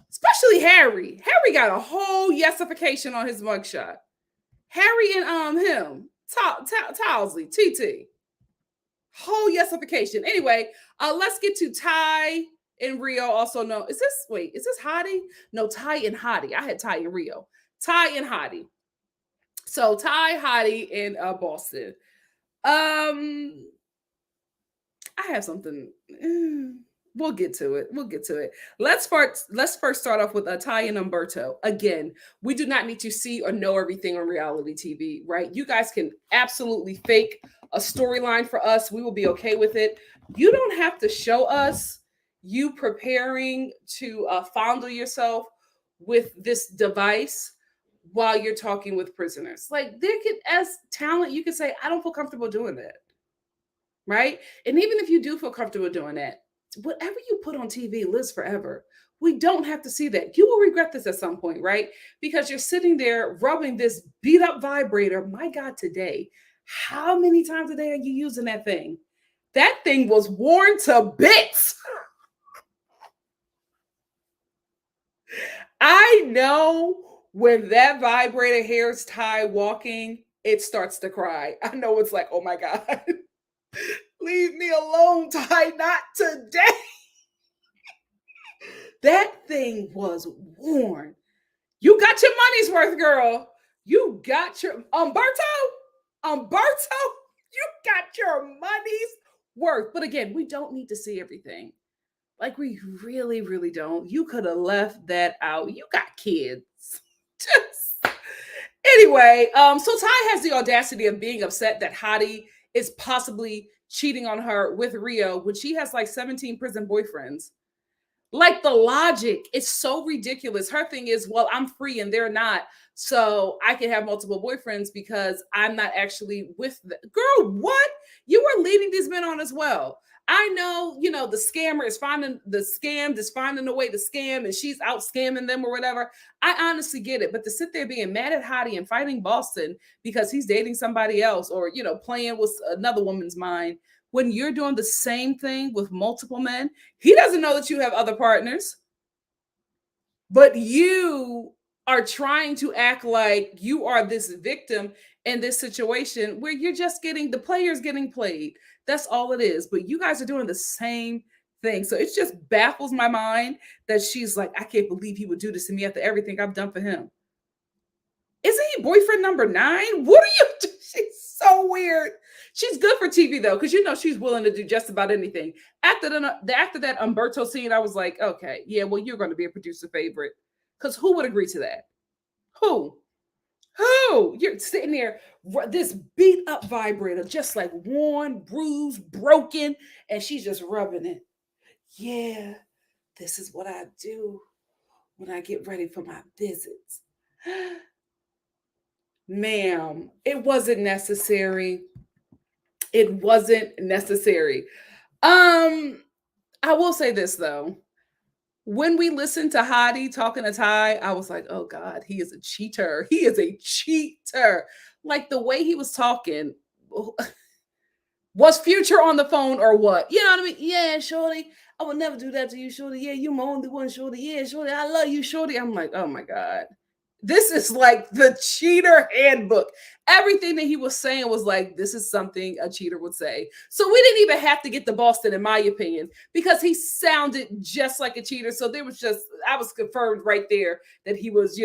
Especially Harry. Harry got a whole yesification on his mugshot. Harry and him, Towsley, TT. Whole yesification. Anyway, let's get to Ty and Rio. Also known. Is this Hottie? No, Ty and Hottie. I had Ty and Rio. Ty and Hottie. So Ty, Hottie, and Boston. I have something. We'll get to it. Let's first start off with Ty and Umberto. Again, we do not need to see or know everything on reality TV, right? You guys can absolutely fake a storyline for us. We will be okay with it. You don't have to show us you preparing to fondle yourself with this device while you're talking with prisoners. Like, there could, as talent, you could say, I don't feel comfortable doing that, right? And even if you do feel comfortable doing that, whatever you put on TV lives forever. We don't have to see that. You will regret this at some point, right? Because you're sitting there rubbing this beat up vibrator. My God, today, how many times a day are you using that thing? That thing was worn to bits. I know when that vibrator hears Ty walking, it starts to cry. I know it's like, oh my God. Leave me alone, Ty, not today. That thing was worn. You got your money's worth, girl. You got your Umberto, you got your money's worth. But again, we don't need to see everything. Like, we really, really don't. You could have left that out. You got kids. Anyway, so Ty has the audacity of being upset that Hottie is possibly cheating on her with Rio when she has like 17 prison boyfriends. Like, the logic is so ridiculous. Her thing is, well, I'm free and they're not, so I can have multiple boyfriends because I'm not actually with them. Girl, what? You were leading these men on as well. I know, the scammer is finding a way to scam and she's out scamming them or whatever. I honestly get it. But to sit there being mad at Hottie and fighting Boston because he's dating somebody else or, playing with another woman's mind when you're doing the same thing with multiple men, he doesn't know that you have other partners. But you are trying to act like you are this victim in this situation where you're just the players getting played. That's all it is. But you guys are doing the same thing. So it just baffles my mind that she's like, I can't believe he would do this to me after everything I've done for him. Isn't he boyfriend number 9? What are you doing? She's so weird. She's good for TV though, because she's willing to do just about anything. After that Umberto scene, I was like, okay, yeah, well, you're going to be a producer favorite. Because who would agree to that? Who? You're sitting there, this beat up vibrator, just like worn, bruised, broken, and she's just rubbing it. Yeah, this is what I do when I get ready for my visits. Ma'am, it wasn't necessary. I will say this though. When we listened to Hottie talking to Ty, I was like, oh God, he is a cheater. Like, the way he was talking, was Future on the phone or what? You know what I mean? Yeah, shorty, I would never do that to you, shorty. Yeah, you my only one, shorty. Yeah, shorty, I love you, shorty. I'm like, oh my God. This is like the cheater handbook. Everything that he was saying was like, this is something a cheater would say. So we didn't even have to get to Boston, in my opinion, because he sounded just like a cheater. So there was just, I was confirmed right there that he was,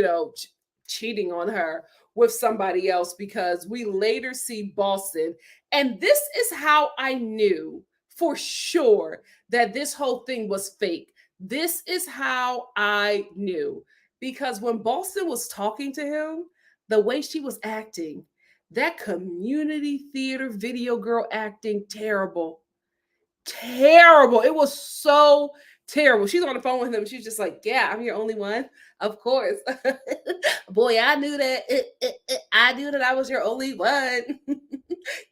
cheating on her with somebody else, because we later see Boston. And this is how I knew for sure that this whole thing was fake. This is how I knew, because when Boston was talking to him, the way she was acting, that community theater video girl acting, terrible. Terrible. It was so terrible. She's on the phone with him. She's just like, yeah, I'm your only one. Of course. Boy, I knew that. I knew that I was your only one.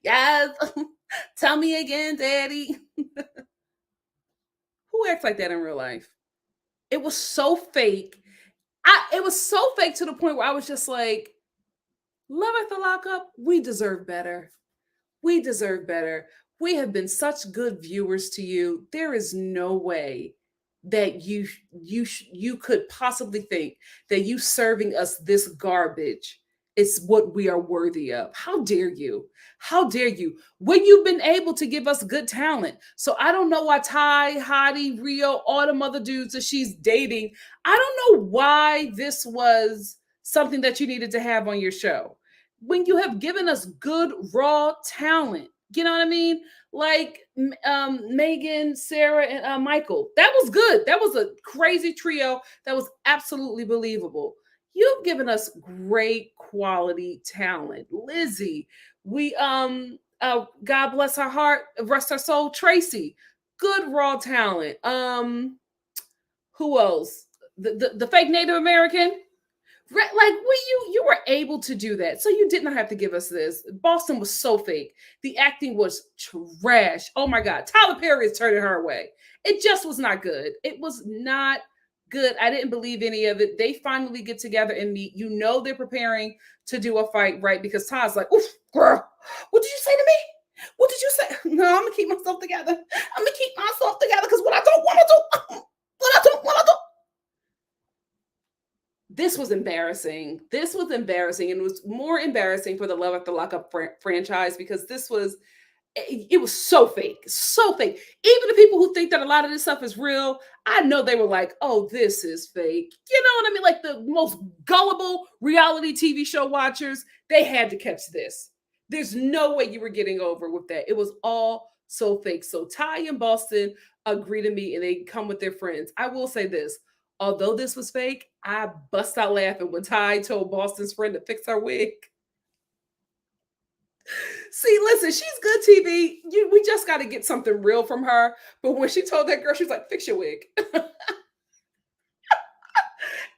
Yes. Tell me again, daddy. Who acts like that in real life? It was so fake. It was so fake to the point where I was just like, love at the lockup, we deserve better. We deserve better. We have been such good viewers to you. There is no way that you could possibly think that you serving us this garbage is what we are worthy of. How dare you? How dare you? When you've been able to give us good talent. So I don't know why Ty, Hottie, Rio, all them other dudes that she's dating, I don't know why this was something that you needed to have on your show when you have given us good raw talent. You know what I mean? Like Megan, Sarah, and Michael. That was good. That was a crazy trio. That was absolutely believable. You've given us great quality talent. Lizzie, we God bless her heart, rest her soul, Tracy. Good raw talent. Who else? The fake Native American. Like you were able to do that, so you did not have to give us this. Boston was so fake. The acting was trash. Oh my God, Tyler Perry is turning her away. It just was not good. It was not good. I didn't believe any of it. They finally get together and meet. You know they're preparing to do a fight, right? Because Todd's like, "Oof, girl, what did you say to me? What did you say?" No, I'm gonna keep myself together. I'm gonna keep myself together because what I don't want to do, what I don't. This was embarrassing. This was embarrassing, and it was more embarrassing for the Love at the Lockup franchise, because it was so fake, so fake. Even the people who think that a lot of this stuff is real, I know they were like, "Oh, this is fake." You know what I mean? Like the most gullible reality TV show watchers, they had to catch this. There's no way you were getting over with that. It was all so fake. So Ty and Boston agree to meet, and they come with their friends. I will say this. Although this was fake, I bust out laughing when Ty told Boston's friend to fix her wig. See, listen, she's good TV. We just got to get something real from her. But when she told that girl, she was like, "Fix your wig."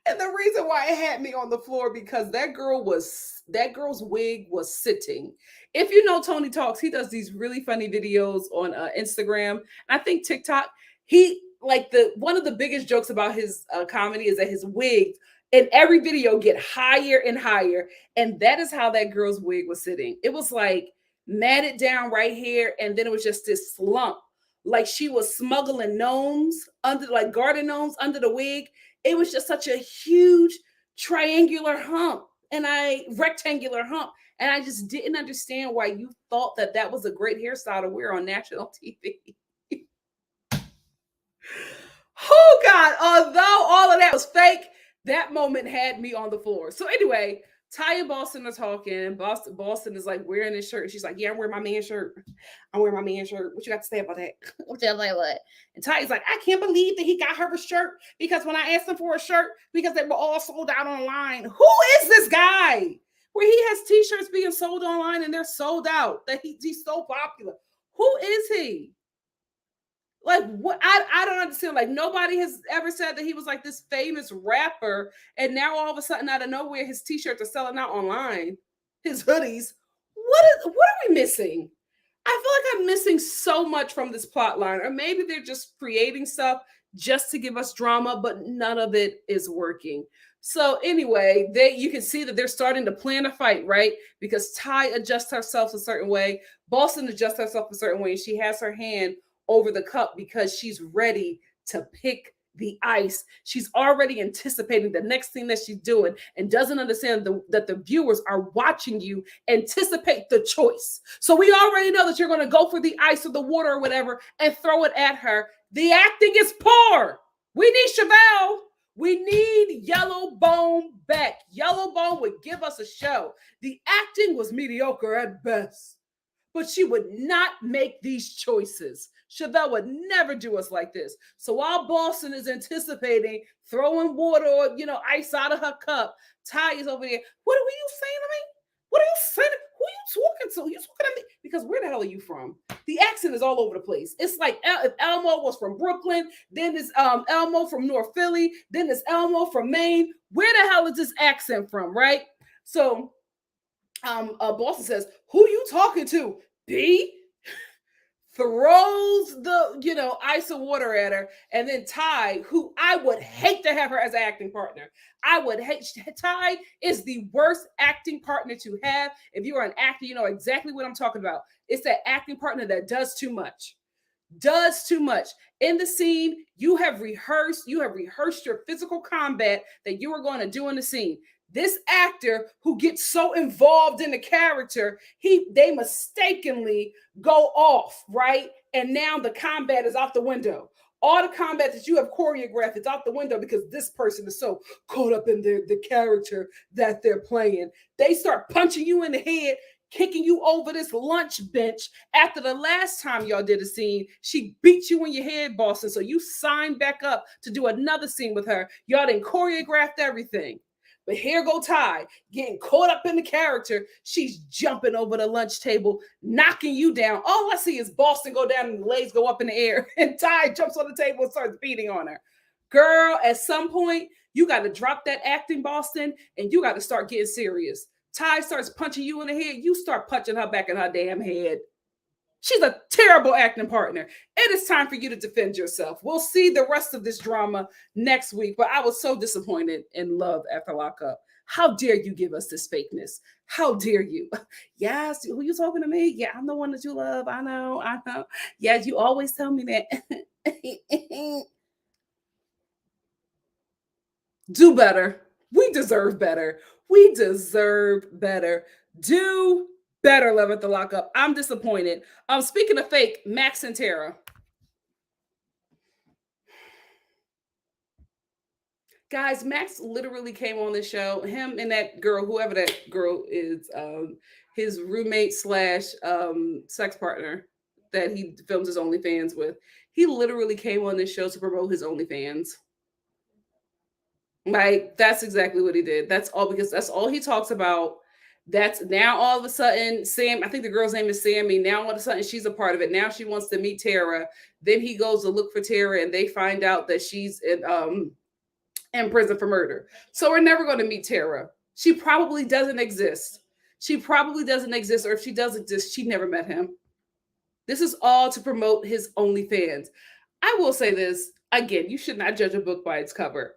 And the reason why it had me on the floor, because that girl's wig was sitting. If you know Tony Talks, he does these really funny videos on Instagram and I think TikTok. He like the one of the biggest jokes about his comedy is that his wigs in every video get higher and higher, and that is how that girl's wig was sitting. It was like matted down right here, and then it was just this slump, like she was smuggling gnomes under, like garden gnomes under the wig. It was just such a huge triangular hump and rectangular hump. And I just didn't understand why you thought that that was a great hairstyle to wear on national TV. Oh God, although all of that was fake, that moment had me on the floor. So anyway, Ty and Boston are talking. Boston is like wearing his shirt. She's like, "Yeah, I'm wearing my man's shirt. I'm wearing my man's shirt. What you got to say about that?" What you like what? And Ty's like, "I can't believe that he got her a shirt, because when I asked him for a shirt, because they were all sold out online." Who is this guy? Where he has t-shirts being sold online and they're sold out. That he's so popular. Who is he? Like what? I don't understand. Like nobody has ever said that he was like this famous rapper, and now all of a sudden out of nowhere his t-shirts are selling out online, his hoodies. What are we missing? I feel like I'm missing so much from this plot line, or maybe they're just creating stuff just to give us drama, but none of it is working. So anyway, you can see that they're starting to plan a fight, right? Because Ty adjusts herself a certain way, Boston adjusts herself a certain way, and she has her hand over the cup because she's ready to pick the ice. She's already anticipating the next thing that she's doing and doesn't understand that the viewers are watching you anticipate the choice. So we already know that you're going to go for the ice or the water or whatever and throw it at her. The acting is poor. We need Chevelle. We need Yellow Bone back. Yellow Bone would give us a show. The acting was mediocre at best, but she would not make these choices. Chevelle would never do us like this. So while Boston is anticipating throwing water or, ice out of her cup, Ty is over there. What were you saying to me? What are you saying? Who are you talking to? You talking to me? Because where the hell are you from? The accent is all over the place. It's like if Elmo was from Brooklyn, then it's Elmo from North Philly, then it's Elmo from Maine. Where the hell is this accent from, right? So Boston says, who you talking to? B? Throws the, ice and water at her. And then Ty, who I would hate to have her as an acting partner. Ty is the worst acting partner to have. If you are an actor, you know exactly what I'm talking about. It's that acting partner that does too much. In the scene, you have rehearsed your physical combat that you are going to do in the scene. This actor who gets so involved in the character, they mistakenly go off, right? And now the combat is out the window. All the combat that you have choreographed is out the window because this person is so caught up in the character that they're playing. They start punching you in the head, kicking you over this lunch bench. After the last time y'all did a scene, she beat you in your head, Boston. So you signed back up to do another scene with her. Y'all done choreographed everything. But here go Ty, getting caught up in the character. She's jumping over the lunch table, knocking you down. All I see is Boston go down and the legs go up in the air. And Ty jumps on the table and starts beating on her. Girl, at some point, you got to drop that acting, Boston, and you got to start getting serious. Ty starts punching you in the head. You start punching her back in her damn head. She's a terrible acting partner. It is time for you to defend yourself. We'll see the rest of this drama next week, but I was so disappointed in Love after Lockup. How dare you give us this fakeness? How dare you? Yes, who you talking to me? Yeah, I'm the one that you love. I know. Yes, you always tell me that. Do better. We deserve better. Do better, Love at the Lockup. I'm disappointed. Speaking of fake, Max and Tara. Guys, Max literally came on the show. Him and that girl, whoever that girl is, his roommate / sex partner that he films his OnlyFans with. He literally came on this show to promote his OnlyFans. Like, that's exactly what he did. That's all, because that's all he talks about. That's now all of a sudden, Sam, I think the girl's name is Sammy. Now all of a sudden she's a part of it. Now she wants to meet Tara. Then he goes to look for Tara and they find out that she's in prison for murder. So we're never going to meet Tara. She probably doesn't exist. Or if she does exist, she never met him. This is all to promote his OnlyFans. I will say this, again, you should not judge a book by its cover.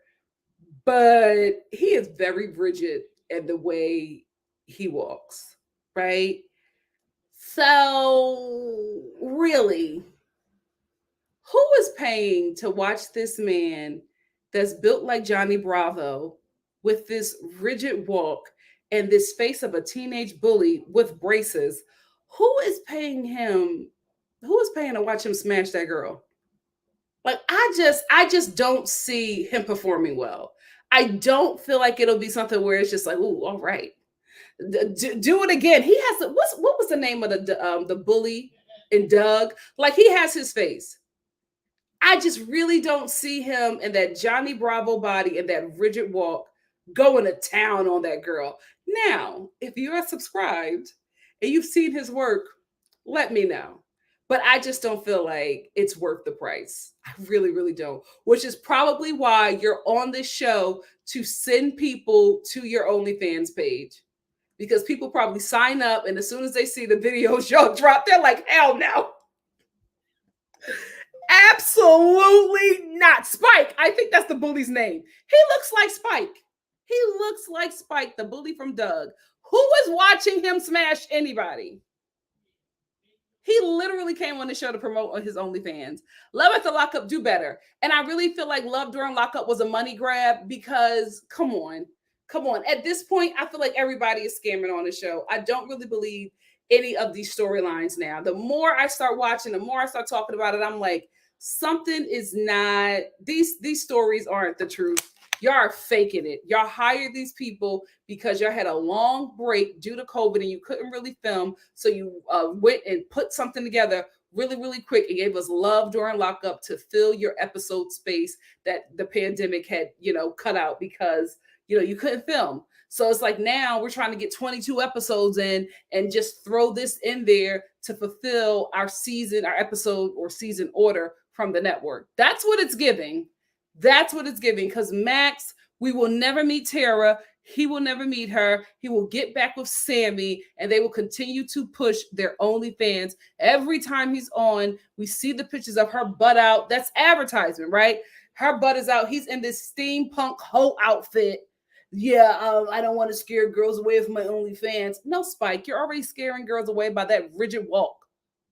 But he is very rigid in the way he walks, right? So, really, who is paying to watch this man that's built like Johnny Bravo with this rigid walk and this face of a teenage bully with braces? Who is paying him? Who is paying to watch him smash that girl? Like, I just don't see him performing well. I don't feel like it'll be something where it's just like, ooh, all right, do it again. He has what was the name of the bully in Doug? Like, he has his face. I just really don't see him in that Johnny Bravo body and that rigid walk going to town on that girl. Now, if you are subscribed and you've seen his work, let me know. But I just don't feel like it's worth the price. I really, really don't. Which is probably why you're on this show, to send people to your OnlyFans page. Because people probably sign up, and as soon as they see the videos y'all drop, they're like, hell no. Absolutely not. Spike. I think that's the bully's name. He looks like Spike. The bully from Doug. Who is watching him smash anybody? He literally came on the show to promote his OnlyFans. Love After Lockup, do better. And I really feel like Love During Lockup was a money grab because, come on. At this point, I feel like everybody is scamming on the show. I don't really believe any of these storylines now. The more I start watching, the more I start talking about it, I'm like, something is not, these stories aren't the truth. Y'all are faking it. Y'all hired these people because y'all had a long break due to COVID and you couldn't really film. So you went and put something together really, really quick and gave us Love During Lockup to fill your episode space that the pandemic had, cut out because, you couldn't film. So it's like now we're trying to get 22 episodes in and just throw this in there to fulfill our episode or season order from the network. That's what it's giving. Because Max, we will never meet Tara. He will never meet her. He will get back with Sammy and they will continue to push their OnlyFans. Every time he's on, we see the pictures of her butt out. That's advertisement, right? Her butt is out. He's in this steampunk hoe outfit. Yeah, I don't want to scare girls away from my OnlyFans. No, Spike, you're already scaring girls away by that rigid walk.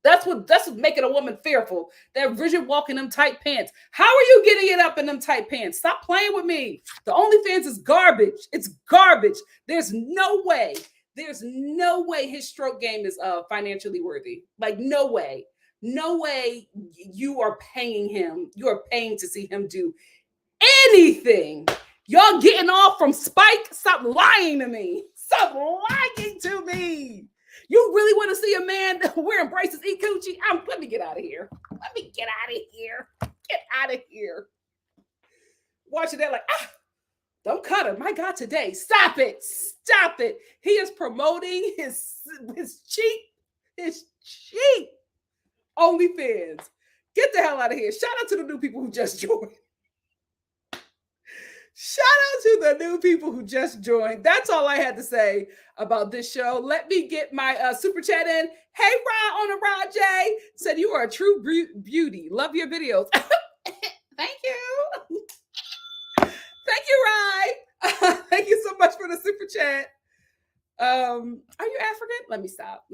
That's what's making a woman fearful. That rigid walk in them tight pants. How are you getting it up in them tight pants? Stop playing with me. The OnlyFans is garbage. It's garbage. There's no way his stroke game is financially worthy. Like, no way. No way you are paying him. You are paying to see him do anything. Y'all getting off from Spike? Stop lying to me. Stop lying to me. You really want to see a man wearing braces eat coochie? Let me get out of here. Get out of here. Watching that like, don't cut her. My God, today. Stop it. He is promoting his cheap OnlyFans. Get the hell out of here. Shout out to the new people who just joined. That's all I had to say about this show. Let me get my super chat in. Hey, Rod on the Rod J said you are a true beauty. Love your videos. Thank you. Thank you, Rod. Thank you so much for the super chat. Are you African? Let me stop.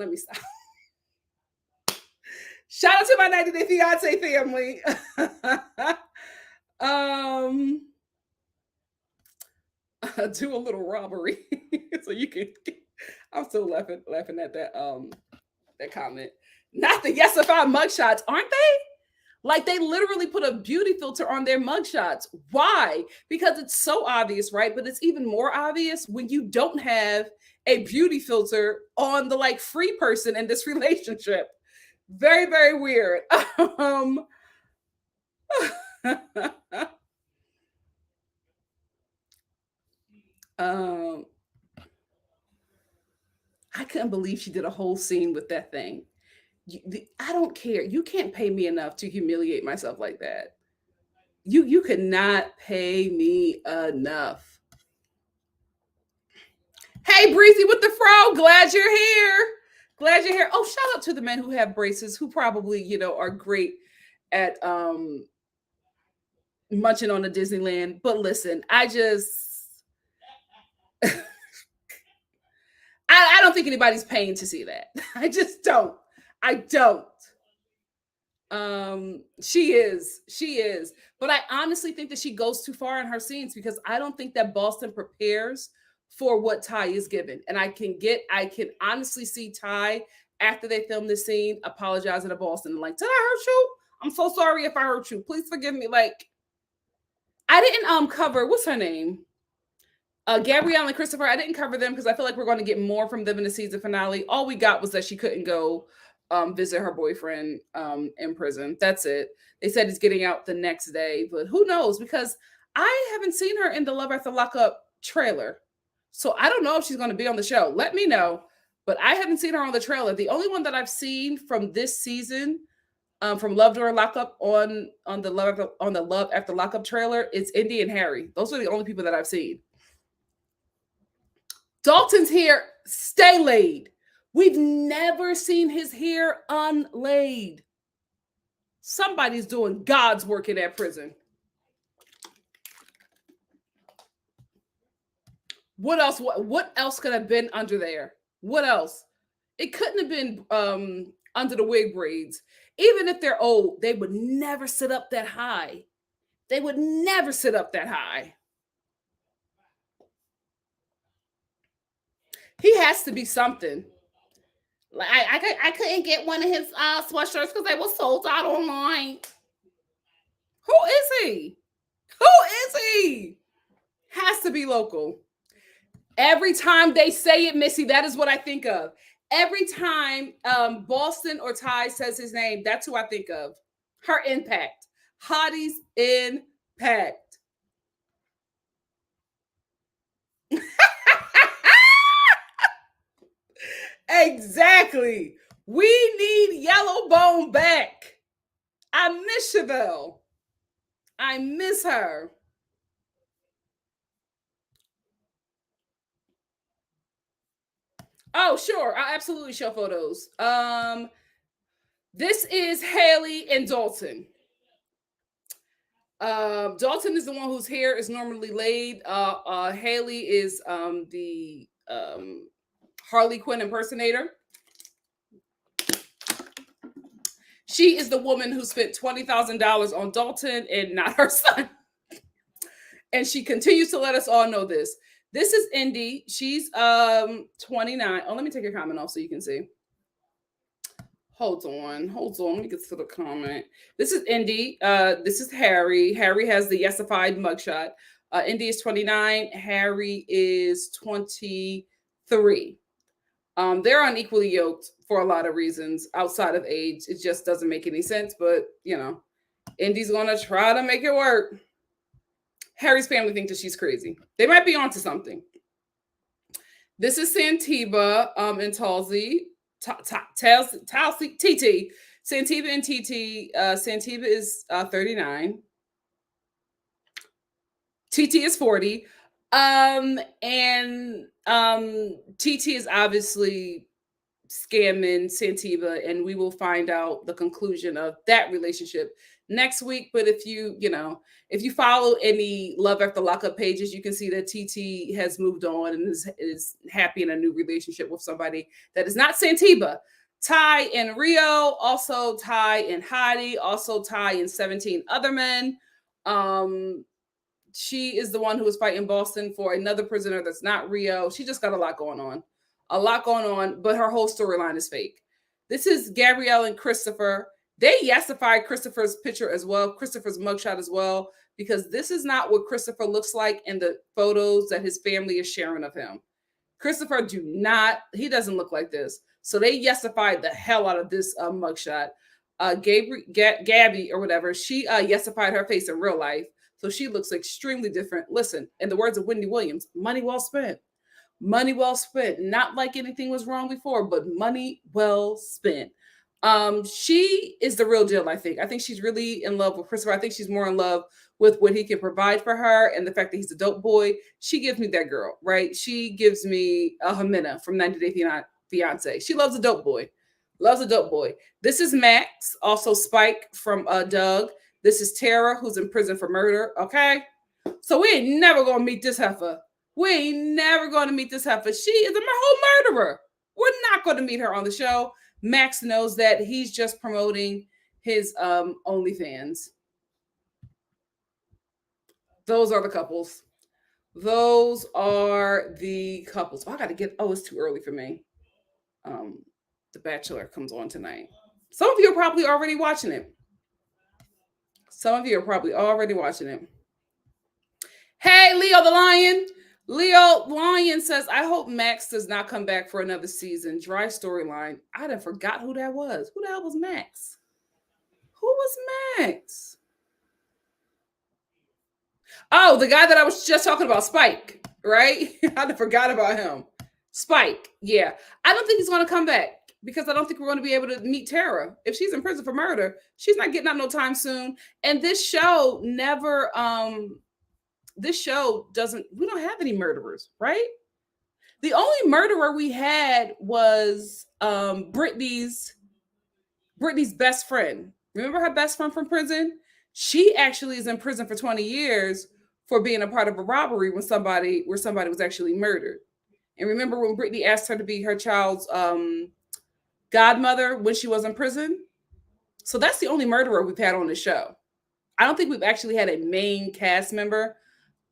Shout out to my 90-day fiance family. Do a little robbery so you can. I'm still laughing at that comment. Not the yesified mugshots, aren't they? Like, they literally put a beauty filter on their mugshots. Why? Because it's so obvious, right? But it's even more obvious when you don't have a beauty filter on the free person in this relationship. Very, very weird. I couldn't believe she did a whole scene with that thing. I don't care. You can't pay me enough to humiliate myself like that. You could not pay me enough. Hey, Breezy with the fro. Glad you're here. Oh, shout out to the men who have braces, who probably, are great at munching on the Disneyland. But listen, I don't think anybody's paying to see that. I just don't. She is. But I honestly think that she goes too far in her scenes because I don't think that Boston prepares for what Ty is given. And I can honestly see Ty, after they film this scene, apologizing to Boston. Like, did I hurt you? I'm so sorry if I hurt you. Please forgive me. Like, I didn't cover, what's her name? Gabrielle and Christopher. I didn't cover them because I feel like we're going to get more from them in the season finale. All we got was that she couldn't go visit her boyfriend in prison. That's it. They said he's getting out the next day, but who knows? Because I haven't seen her in the Love After Lockup trailer. So I don't know if she's going to be on the show. Let me know. But I haven't seen her on the trailer. The only one that I've seen from this season, from Love During Lockup on the Love After Lockup trailer, is Indy and Harry. Those are the only people that I've seen. Dalton's hair stay laid. We've never seen his hair unlaid. Somebody's doing God's work in that prison. What else? What else could have been under there? What else? It couldn't have been under the wig braids. Even if they're old, they would never sit up that high. They would never sit up that high. He has to be something. Like I couldn't get one of his sweatshirts because they were sold out online. Who is he? Who is he? Has to be local. Every time they say it, Missy, that is what I think of. Every time Boston or Ty says his name, that's who I think of. Her impact. Hottie's impact. Exactly. We need Yellowbone back. I miss Chevelle. I miss her. Oh, sure. I'll absolutely show photos. This is Haley and Dalton. Dalton is the one whose hair is normally laid. Haley is the Harley Quinn impersonator. She is the woman who spent $20,000 on Dalton and not her son. And she continues to let us all know this. This is Indy. She's 29. Oh, let me take your comment off so you can see. Hold on. Let me get to the comment. This is Indy. This is Harry. Harry has the yesified mugshot. Indy is 29. Harry is 23. They're unequally yoked for a lot of reasons outside of age. It just doesn't make any sense. But, you know, Indy's going to try to make it work. Harry's family thinks that she's crazy. They might be onto something. This is Santiba and Talsey. TT. Santiba and TT. Santiba is 39. TT is 40. And TT is obviously scamming Santiba, and we will find out the conclusion of that relationship next week. But if you follow any Love After Lockup pages, you can see that TT has moved on and is happy in a new relationship with somebody that is not Santiba. Ty and Rio, also Ty and Hottie, also Ty and 17 other men. She is the one who is fighting Boston for another prisoner that's not Rio. She just got a lot going on. But her whole storyline is fake. This is Gabrielle and Christopher. They yesified Christopher's picture as well, Christopher's mugshot as well, because this is not what Christopher looks like in the photos that his family is sharing of him. Christopher he doesn't look like this. So they yesified the hell out of this mugshot. Gabby or whatever, she yesified her face in real life. So she looks extremely different. Listen, in the words of Wendy Williams, money well spent. Money well spent. Not like anything was wrong before, but money well spent. She is the real deal, I think. I think she's really in love with Christopher. I think she's more in love with what he can provide for her and the fact that he's a dope boy. She gives me that girl, right? She gives me a Jimena from 90 Day Fiance. She loves a dope boy. This is Max, also Spike from Doug. This is Tara, who's in prison for murder. Okay. So we ain't never going to meet this heifer. She is a whole murderer. We're not going to meet her on the show. Max knows that. He's just promoting his OnlyFans. Those are the couples. Oh, I got to it's too early for me. The Bachelor comes on tonight. Some of you are probably already watching it. Hey, Leo the Lion. Leo Lion says, I hope Max does not come back for another season. Dry storyline. I done forgot who that was. Who the hell was Max? Who was Max? Oh, the guy that I was just talking about, Spike, right? I done forgot about him. Spike, yeah. I don't think he's going to come back because I don't think we're going to be able to meet Tara. If she's in prison for murder, she's not getting out no time soon. And this show we don't have any murderers, right? The only murderer we had was Brittany's best friend. Remember her best friend from prison? She actually is in prison for 20 years for being a part of a robbery where somebody was actually murdered. And remember when Brittany asked her to be her child's godmother when she was in prison. So that's the only murderer we've had on the show. I don't think we've actually had a main cast member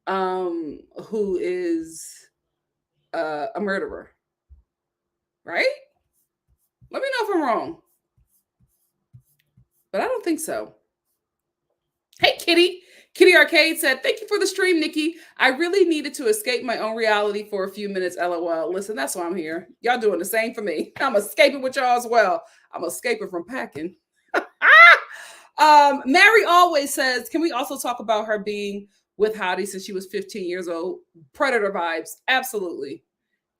who is a murderer, right? Let me know if I'm wrong, but I don't think so. Hey, Kitty. Kitty Arcade said, "Thank you for the stream, Nikki. I really needed to escape my own reality for a few minutes. LOL. Listen, that's why I'm here. Y'all doing the same for me. I'm escaping with y'all as well. I'm escaping from packing." Mary always says, "Can we also talk about her being with Hottie since she was 15 years old? Predator vibes. Absolutely.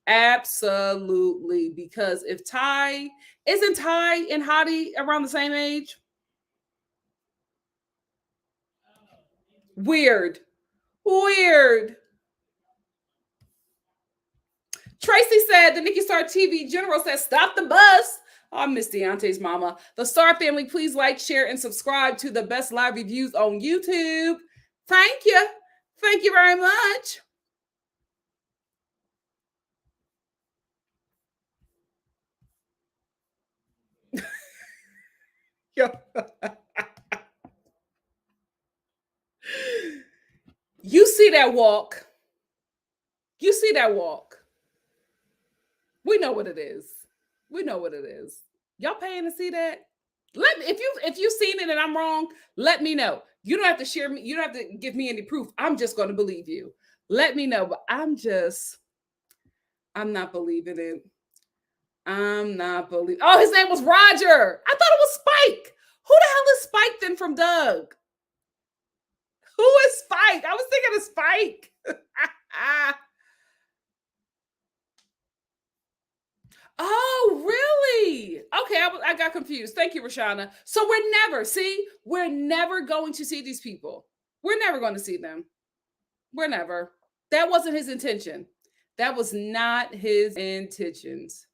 Absolutely. Because if isn't Ty and Hottie around the same age? Weird. Weird." Tracy said, the NikkiStar TV general says, "Stop the bus." Oh, I miss Deontay's mama. The Star family, please like, share, and subscribe to the best live reviews on YouTube. Thank you. Thank you very much. You see that walk. You see that walk. We know what it is. We know what it is. Y'all paying to see that? Let me, if you've seen it and I'm wrong, let me know. You don't have to share me. You don't have to give me any proof. I'm just going to believe you. Let me know. But I'm not believing it. I'm not believing. Oh, his name was Roger. I thought it was Spike. Who the hell is Spike then from Doug? Who is Spike? I was thinking of Spike. Oh, really? Okay, I got confused. Thank you, Rashana. So we're never going to see these people. We're never going to see them. We're never. That wasn't his intention. That was not his intentions.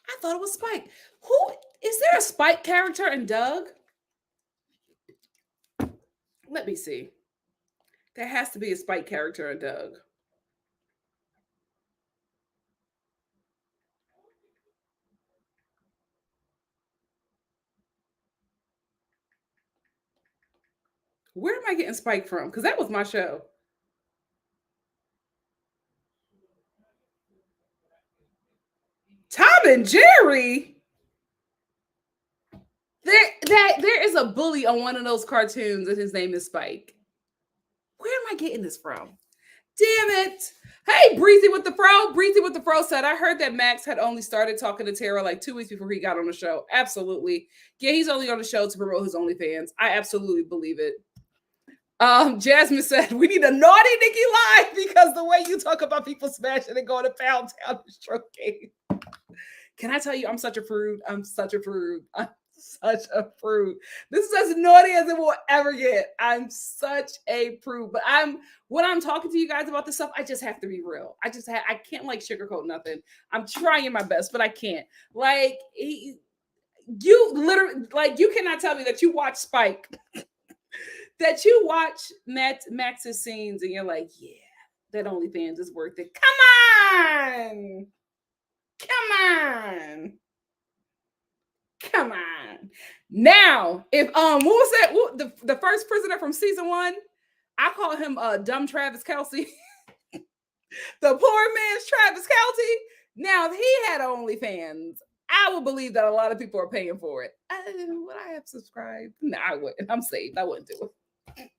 I thought it was Spike. Who is there a Spike character in Doug? Let me see. There has to be a Spike character in Doug. Where am I getting Spike from? Because that was my show. Tom and Jerry. There is a bully on one of those cartoons, and his name is Spike. Where am I getting this from? Damn it. Hey, Breezy with the Fro. Breezy with the Fro said, "I heard that Max had only started talking to Tara like 2 weeks before he got on the show." Absolutely. Yeah, he's only on the show to promote his OnlyFans. I absolutely believe it. Jasmine said, "We need a naughty Nikki live because the way you talk about people smashing and going to Pound Town is stroking." Can I tell you, I'm such a prude. I'm such a prude. I'm such a prude. This is as naughty as it will ever get. I'm such a prude. But when I'm talking to you guys about this stuff, I just have to be real. I can't like sugarcoat nothing. I'm trying my best, but I can't. Like you literally, like you cannot tell me that you watch Spike, that you watch Max's scenes, and you're like, yeah, that OnlyFans is worth it. Come on. Come on. Now, if what was that? The first prisoner from season 1, I call him dumb Travis Kelce. The poor man's Travis Kelce. Now, if he had OnlyFans, I would believe that a lot of people are paying for it. Would I have subscribed? No, I wouldn't. I'm saved. I wouldn't do it.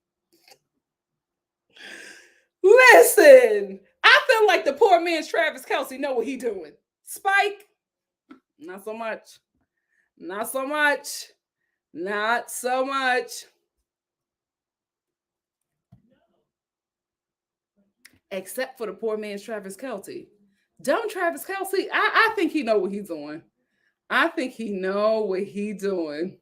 Listen, I feel like the poor man's Travis Kelce know what he doing. Spike, not so much. Not so much. Not so much. Except for the poor man's Travis Kelce. Dumb Travis Kelce, I think he know what he's doing. I think he know what he doing.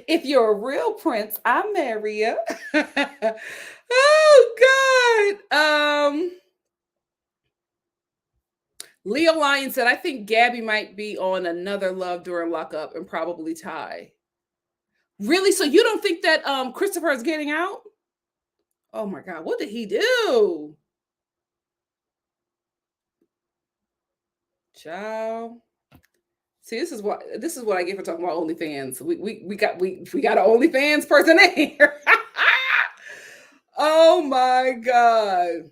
If you're a real prince, I'll marry you. Oh God. Leo Lyon said, "I think Gabby might be on another Love during Lockup and probably Ty." Really? So you don't think that Christopher is getting out? Oh my God, what did he do? Child. See, this is what I get for talking about OnlyFans. We got an OnlyFans person in here. Oh my God.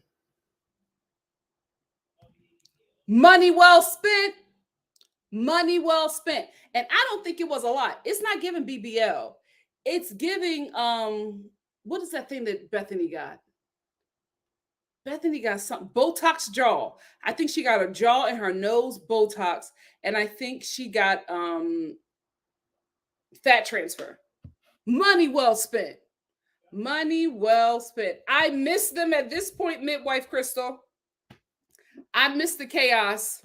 Money well spent. Money well spent. And I don't think it was a lot. It's not giving BBL. It's giving what is that thing that Bethany got? Bethany got something Botox jaw. I think she got her jaw and her nose Botox, and I think she got fat transfer. Money well spent. Money well spent. I miss them at this point, midwife Crystal. I miss the chaos.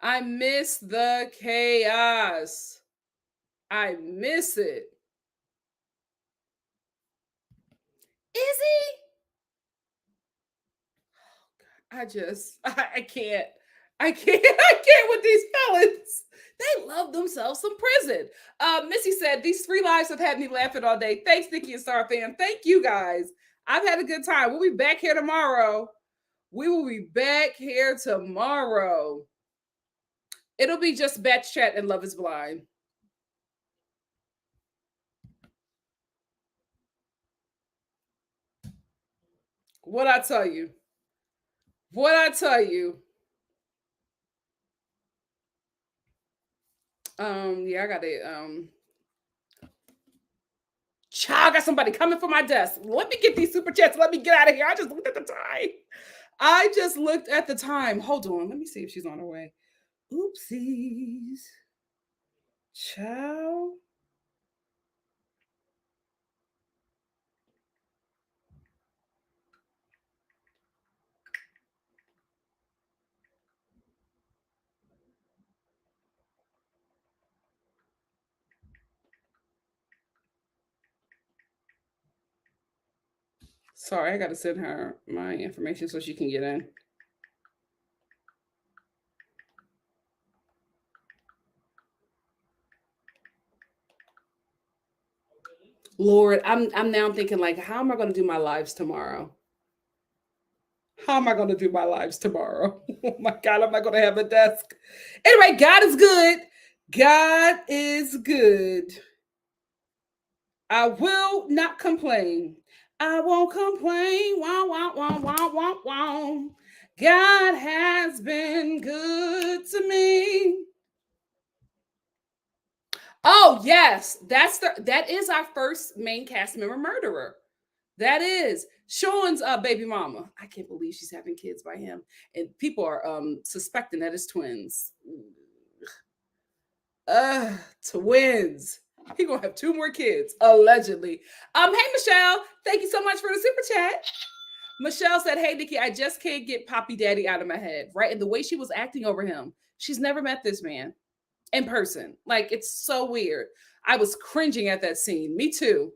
I miss the chaos. I miss it. Is he? I can't. I can't with these felons. They love themselves some prison. Missy said, these 3 lives have had me laughing all day. Thanks, Nikki and Star fam. Thank you guys. I've had a good time. We'll be back here tomorrow. We will be back here tomorrow. It'll be just Batch Chat and Love is Blind. What I tell you. What I tell you. Yeah, I got it. Child, I got somebody coming for my desk. Let me get these super chats. Let me get out of here. I just looked at the time. Hold on. Let me see if she's on her way. Oopsies. Ciao. Sorry, I got to send her my information so she can get in. Lord, I'm now thinking like, how am I going to do my lives tomorrow? How am I going to do my lives tomorrow? Oh my God, I'm not going to have a desk. Anyway, God is good. God is good. I will not complain. I won't complain. Wow, wow, wow, wow, wow, wow. God has been good to me. Oh yes, that is our first main cast member murderer. That is Sean's baby mama. I can't believe she's having kids by him, and people are suspecting that it's twins. Twins. He gonna have 2 more kids allegedly. Hey Michelle, thank you so much for the super chat. Michelle said, "Hey Nikki, I just can't get Poppy Daddy out of my head." Right, and the way she was acting over him, she's never met this man in person. Like, it's so weird. I was cringing at that scene. Me too.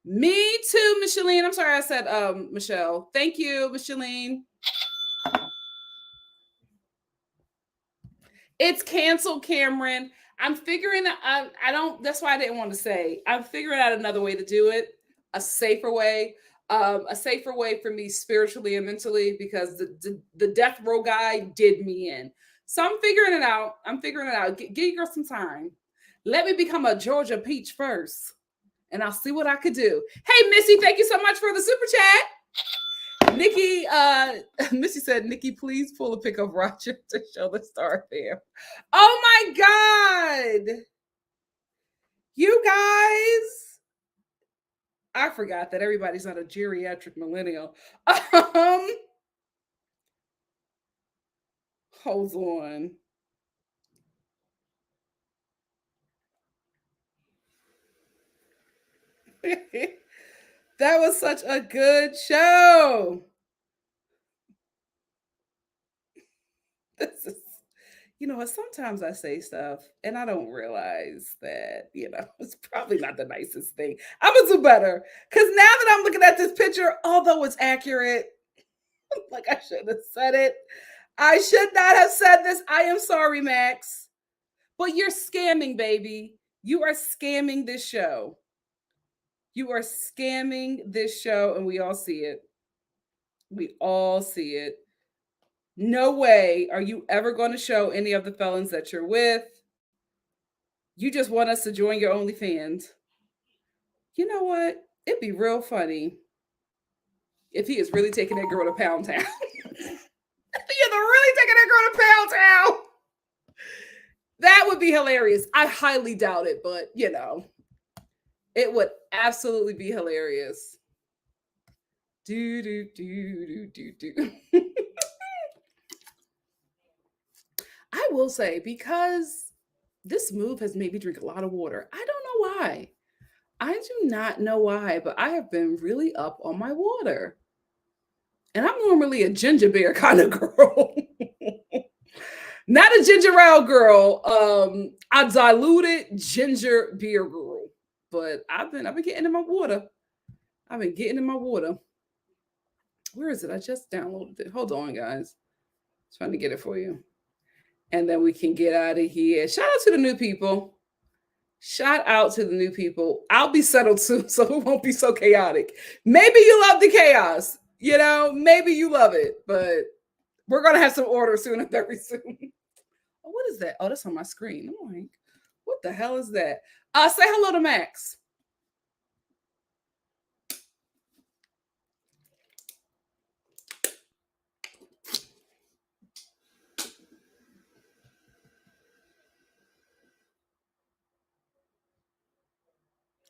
Me too, Micheline. I'm sorry I said Michelle. Thank you, Micheline. It's canceled, Cameron. I'm figuring out, I don't, that's why I didn't want to say. I'm figuring out another way to do it, a safer way. A safer way for me spiritually and mentally, because the death row guy did me in. So I'm figuring it out. Give your girl some time. Let me become a Georgia peach first, and I'll see what I could do. Hey, Missy, thank you so much for the super chat. Nikki, Missy said, Nikki, please pull a pic of Roger to show the Star fam. Oh my God. You guys. I forgot that everybody's not a geriatric millennial. Hold on. That was such a good show. This is, sometimes I say stuff and I don't realize that, it's probably not the nicest thing. I'm gonna do better. Because now that I'm looking at this picture, although it's accurate, like, I should have said it. I should not have said this. I am sorry, Max. But you're scamming, baby. You are scamming this show. You are scamming this show, and we all see it. We all see it. No way are you ever going to show any of the felons that you're with. You just want us to join your OnlyFans. You know what? It'd be real funny if he is really taking that girl to Pound Town. If he is really taking that girl to Pound Town. That would be hilarious. I highly doubt it, but it would absolutely be hilarious. Do do do do do do. I will say, because this move has made me drink a lot of water. I don't know why. I do not know why, but I have been really up on my water. And I'm normally a ginger beer kind of girl. Not a ginger ale girl. A diluted ginger beer girl. But I've been getting in my water. I've been getting in my water. Where is it? I just downloaded it. Hold on, guys. Trying to get it for you. And then we can get out of here. Shout out to the new people. Shout out to the new people. I'll be settled soon, so it won't be so chaotic. Maybe you love the chaos. Maybe you love it, but we're going to have some order soon and very soon. Oh, what is that? Oh, that's on my screen. I'm like, what the hell is that? Say hello to Max.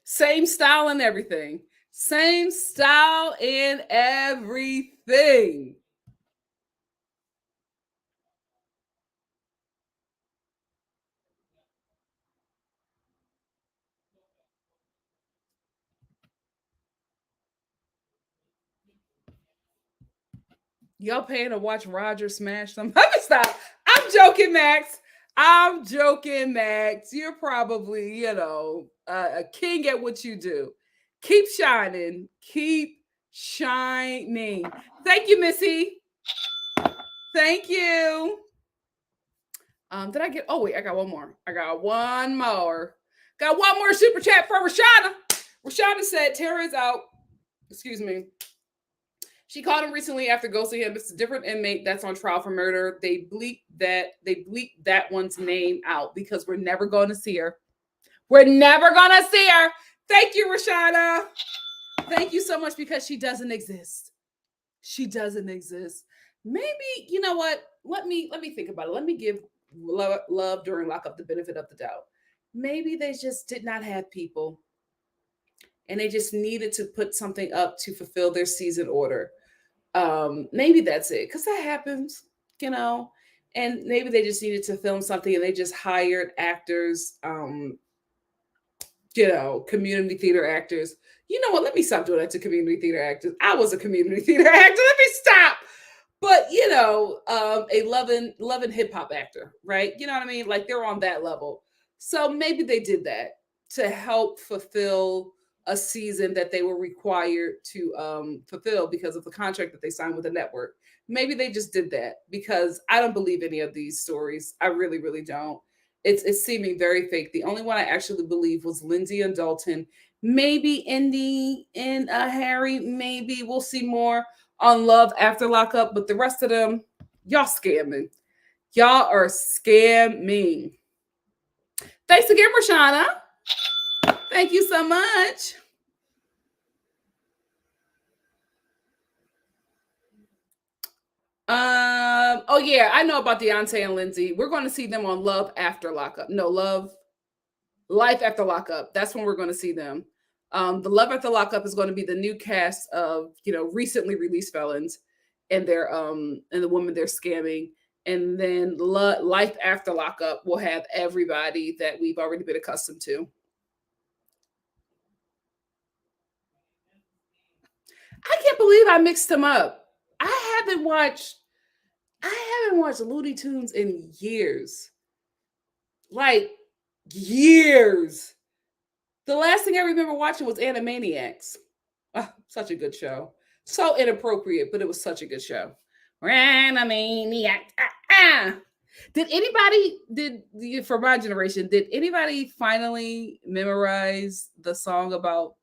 Same style and everything. Same style and everything. Y'all paying to watch Roger smash them? Let me stop. I'm joking, Max. I'm joking, Max. You're probably, a king at what you do. Keep shining. Keep shining. Thank you, Missy. Thank you. Did I get? Oh wait, I got one more. Got one more super chat from Rashana. Rashana said, "Tara is out." Excuse me. She called him recently after ghosting him. It's a different inmate that's on trial for murder. They bleeped that one's name out because we're never going to see her. We're never going to see her. Thank you, Rashana. Thank you so much, because she doesn't exist. She doesn't exist. Maybe, you know what? Let me think about it. Let me give love during lockup the benefit of the doubt. Maybe they just did not have people, and they just needed to put something up to fulfill their season order. Maybe that's it, because that happens, and maybe they just needed to film something and they just hired actors, community theater actors. You know what? Let me stop doing that to community theater actors. I was a community theater actor. Let me stop. But a loving hip hop actor, right? You know what I mean? Like, they're on that level. So maybe they did that to help fulfill a season that they were required to fulfill because of the contract that they signed with the network. Maybe they just did that, because I don't believe any of these stories. I really, really don't. It's seeming very fake. The only one I actually believe was Lindsay and Dalton. Maybe Indy and Harry. Maybe we'll see more on Love After Lockup, but the rest of them, y'all scamming. Y'all are scamming. Thanks again, Rashana. Thank you so much. Oh yeah, I know about Deontay and Lindsay. We're going to see them on Love After Lockup. No, Life After Lockup. That's when we're going to see them. The Love After Lockup is going to be the new cast of recently released felons and their and the woman they're scamming. And then Life After Lockup will have everybody that we've already been accustomed to. I can't believe I mixed them up. I haven't watched Looney Tunes in years. Like, years. The last thing I remember watching was Animaniacs. Oh, such a good show. So inappropriate, but it was such a good show. Animaniacs. For my generation, did anybody finally memorize the song about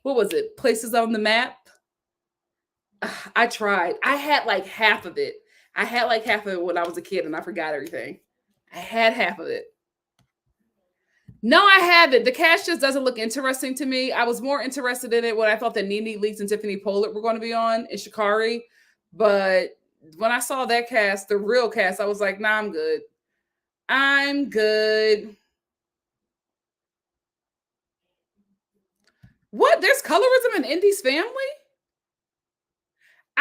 what was it? Places on the Map? I tried. I had like half of it. I had like half of it when I was a kid and I forgot everything. I had half of it. No, I haven't. The cast just doesn't look interesting to me. I was more interested in it when I thought that Nene Leakes and Tiffany Pollard were going to be on in Shikari. But when I saw that cast, the real cast, I was like, nah, I'm good. I'm good. What? There's colorism in Indy's family?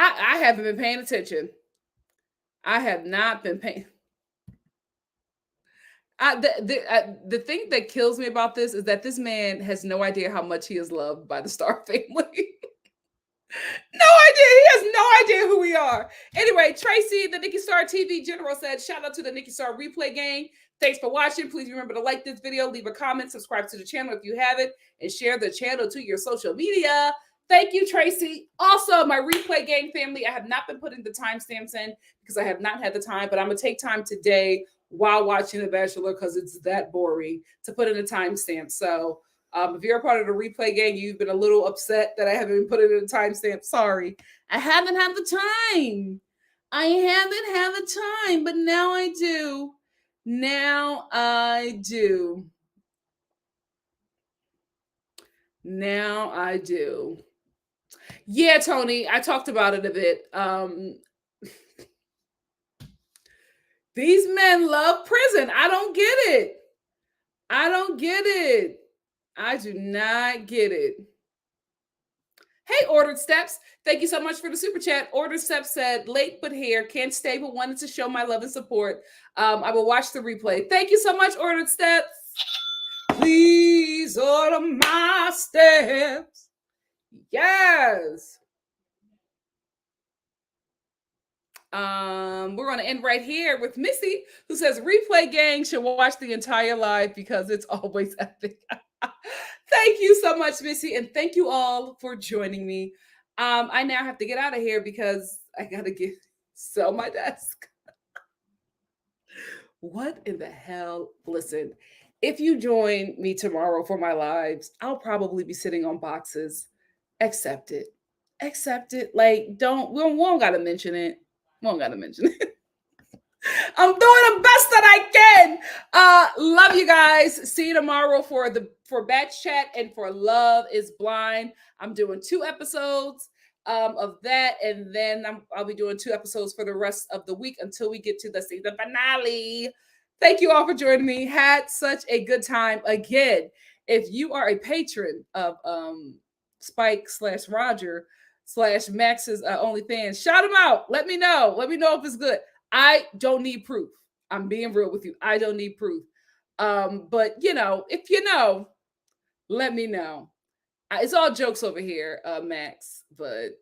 I haven't been paying attention. I have not been paying. The thing that kills me about this is that this man has no idea how much he is loved by the Star family. No idea. He has no idea who we are. Anyway, Tracy, the Nikki Star TV general, said, shout out to the Nikki Star replay gang. Thanks for watching. Please remember to like this video, leave a comment, subscribe to the channel if you haven't, and share the channel to your social media. Thank you, Tracy. Also, my replay gang family, I have not been putting the timestamps in because I have not had the time, but I'm going to take time today while watching The Bachelor because it's that boring to put in a timestamp. So if you're a part of the replay gang, you've been a little upset that I haven't put it in a timestamp. Sorry. I haven't had the time. I haven't had the time, but now I do. Now I do. Now I do. Yeah, Tony, I talked about it a bit. These men love prison. I don't get it. I don't get it. I do not get it. Hey, Ordered Steps. Thank you so much for the super chat. Ordered Steps said, late but here. Can't stay, but wanted to show my love and support. I will watch the replay. Thank you so much, Ordered Steps. Please order my steps. Yes. We're going to end right here with Missy, who says, replay gang should watch the entire live because it's always epic. Thank you so much, Missy, and thank you all for joining me. I now have to get out of here because I gotta sell my desk. What in the hell? Listen, if you join me tomorrow for my lives, I'll probably be sitting on boxes. Accept it. Accept it. Like, we don't gotta mention it. We don't gotta mention it. I'm doing the best that I can. Love you guys. See you tomorrow for Batch Chat and for Love is Blind. I'm doing 2 episodes of that, and then I'll be doing 2 episodes for the rest of the week until we get to the season finale. Thank you all for joining me. Had such a good time. Again, if you are a patron of Spike/Roger/Max's OnlyFans, shout them out. Let me know. Let me know if it's good. I don't need proof. I'm being real with you. I don't need proof. But if you know, let me know. It's all jokes over here, Max, but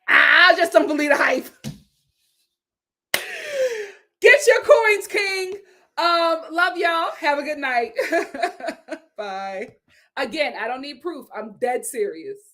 I just don't believe the hype. Get your coins, King. Love y'all. Have a good night. Bye. Again, I don't need proof. I'm dead serious.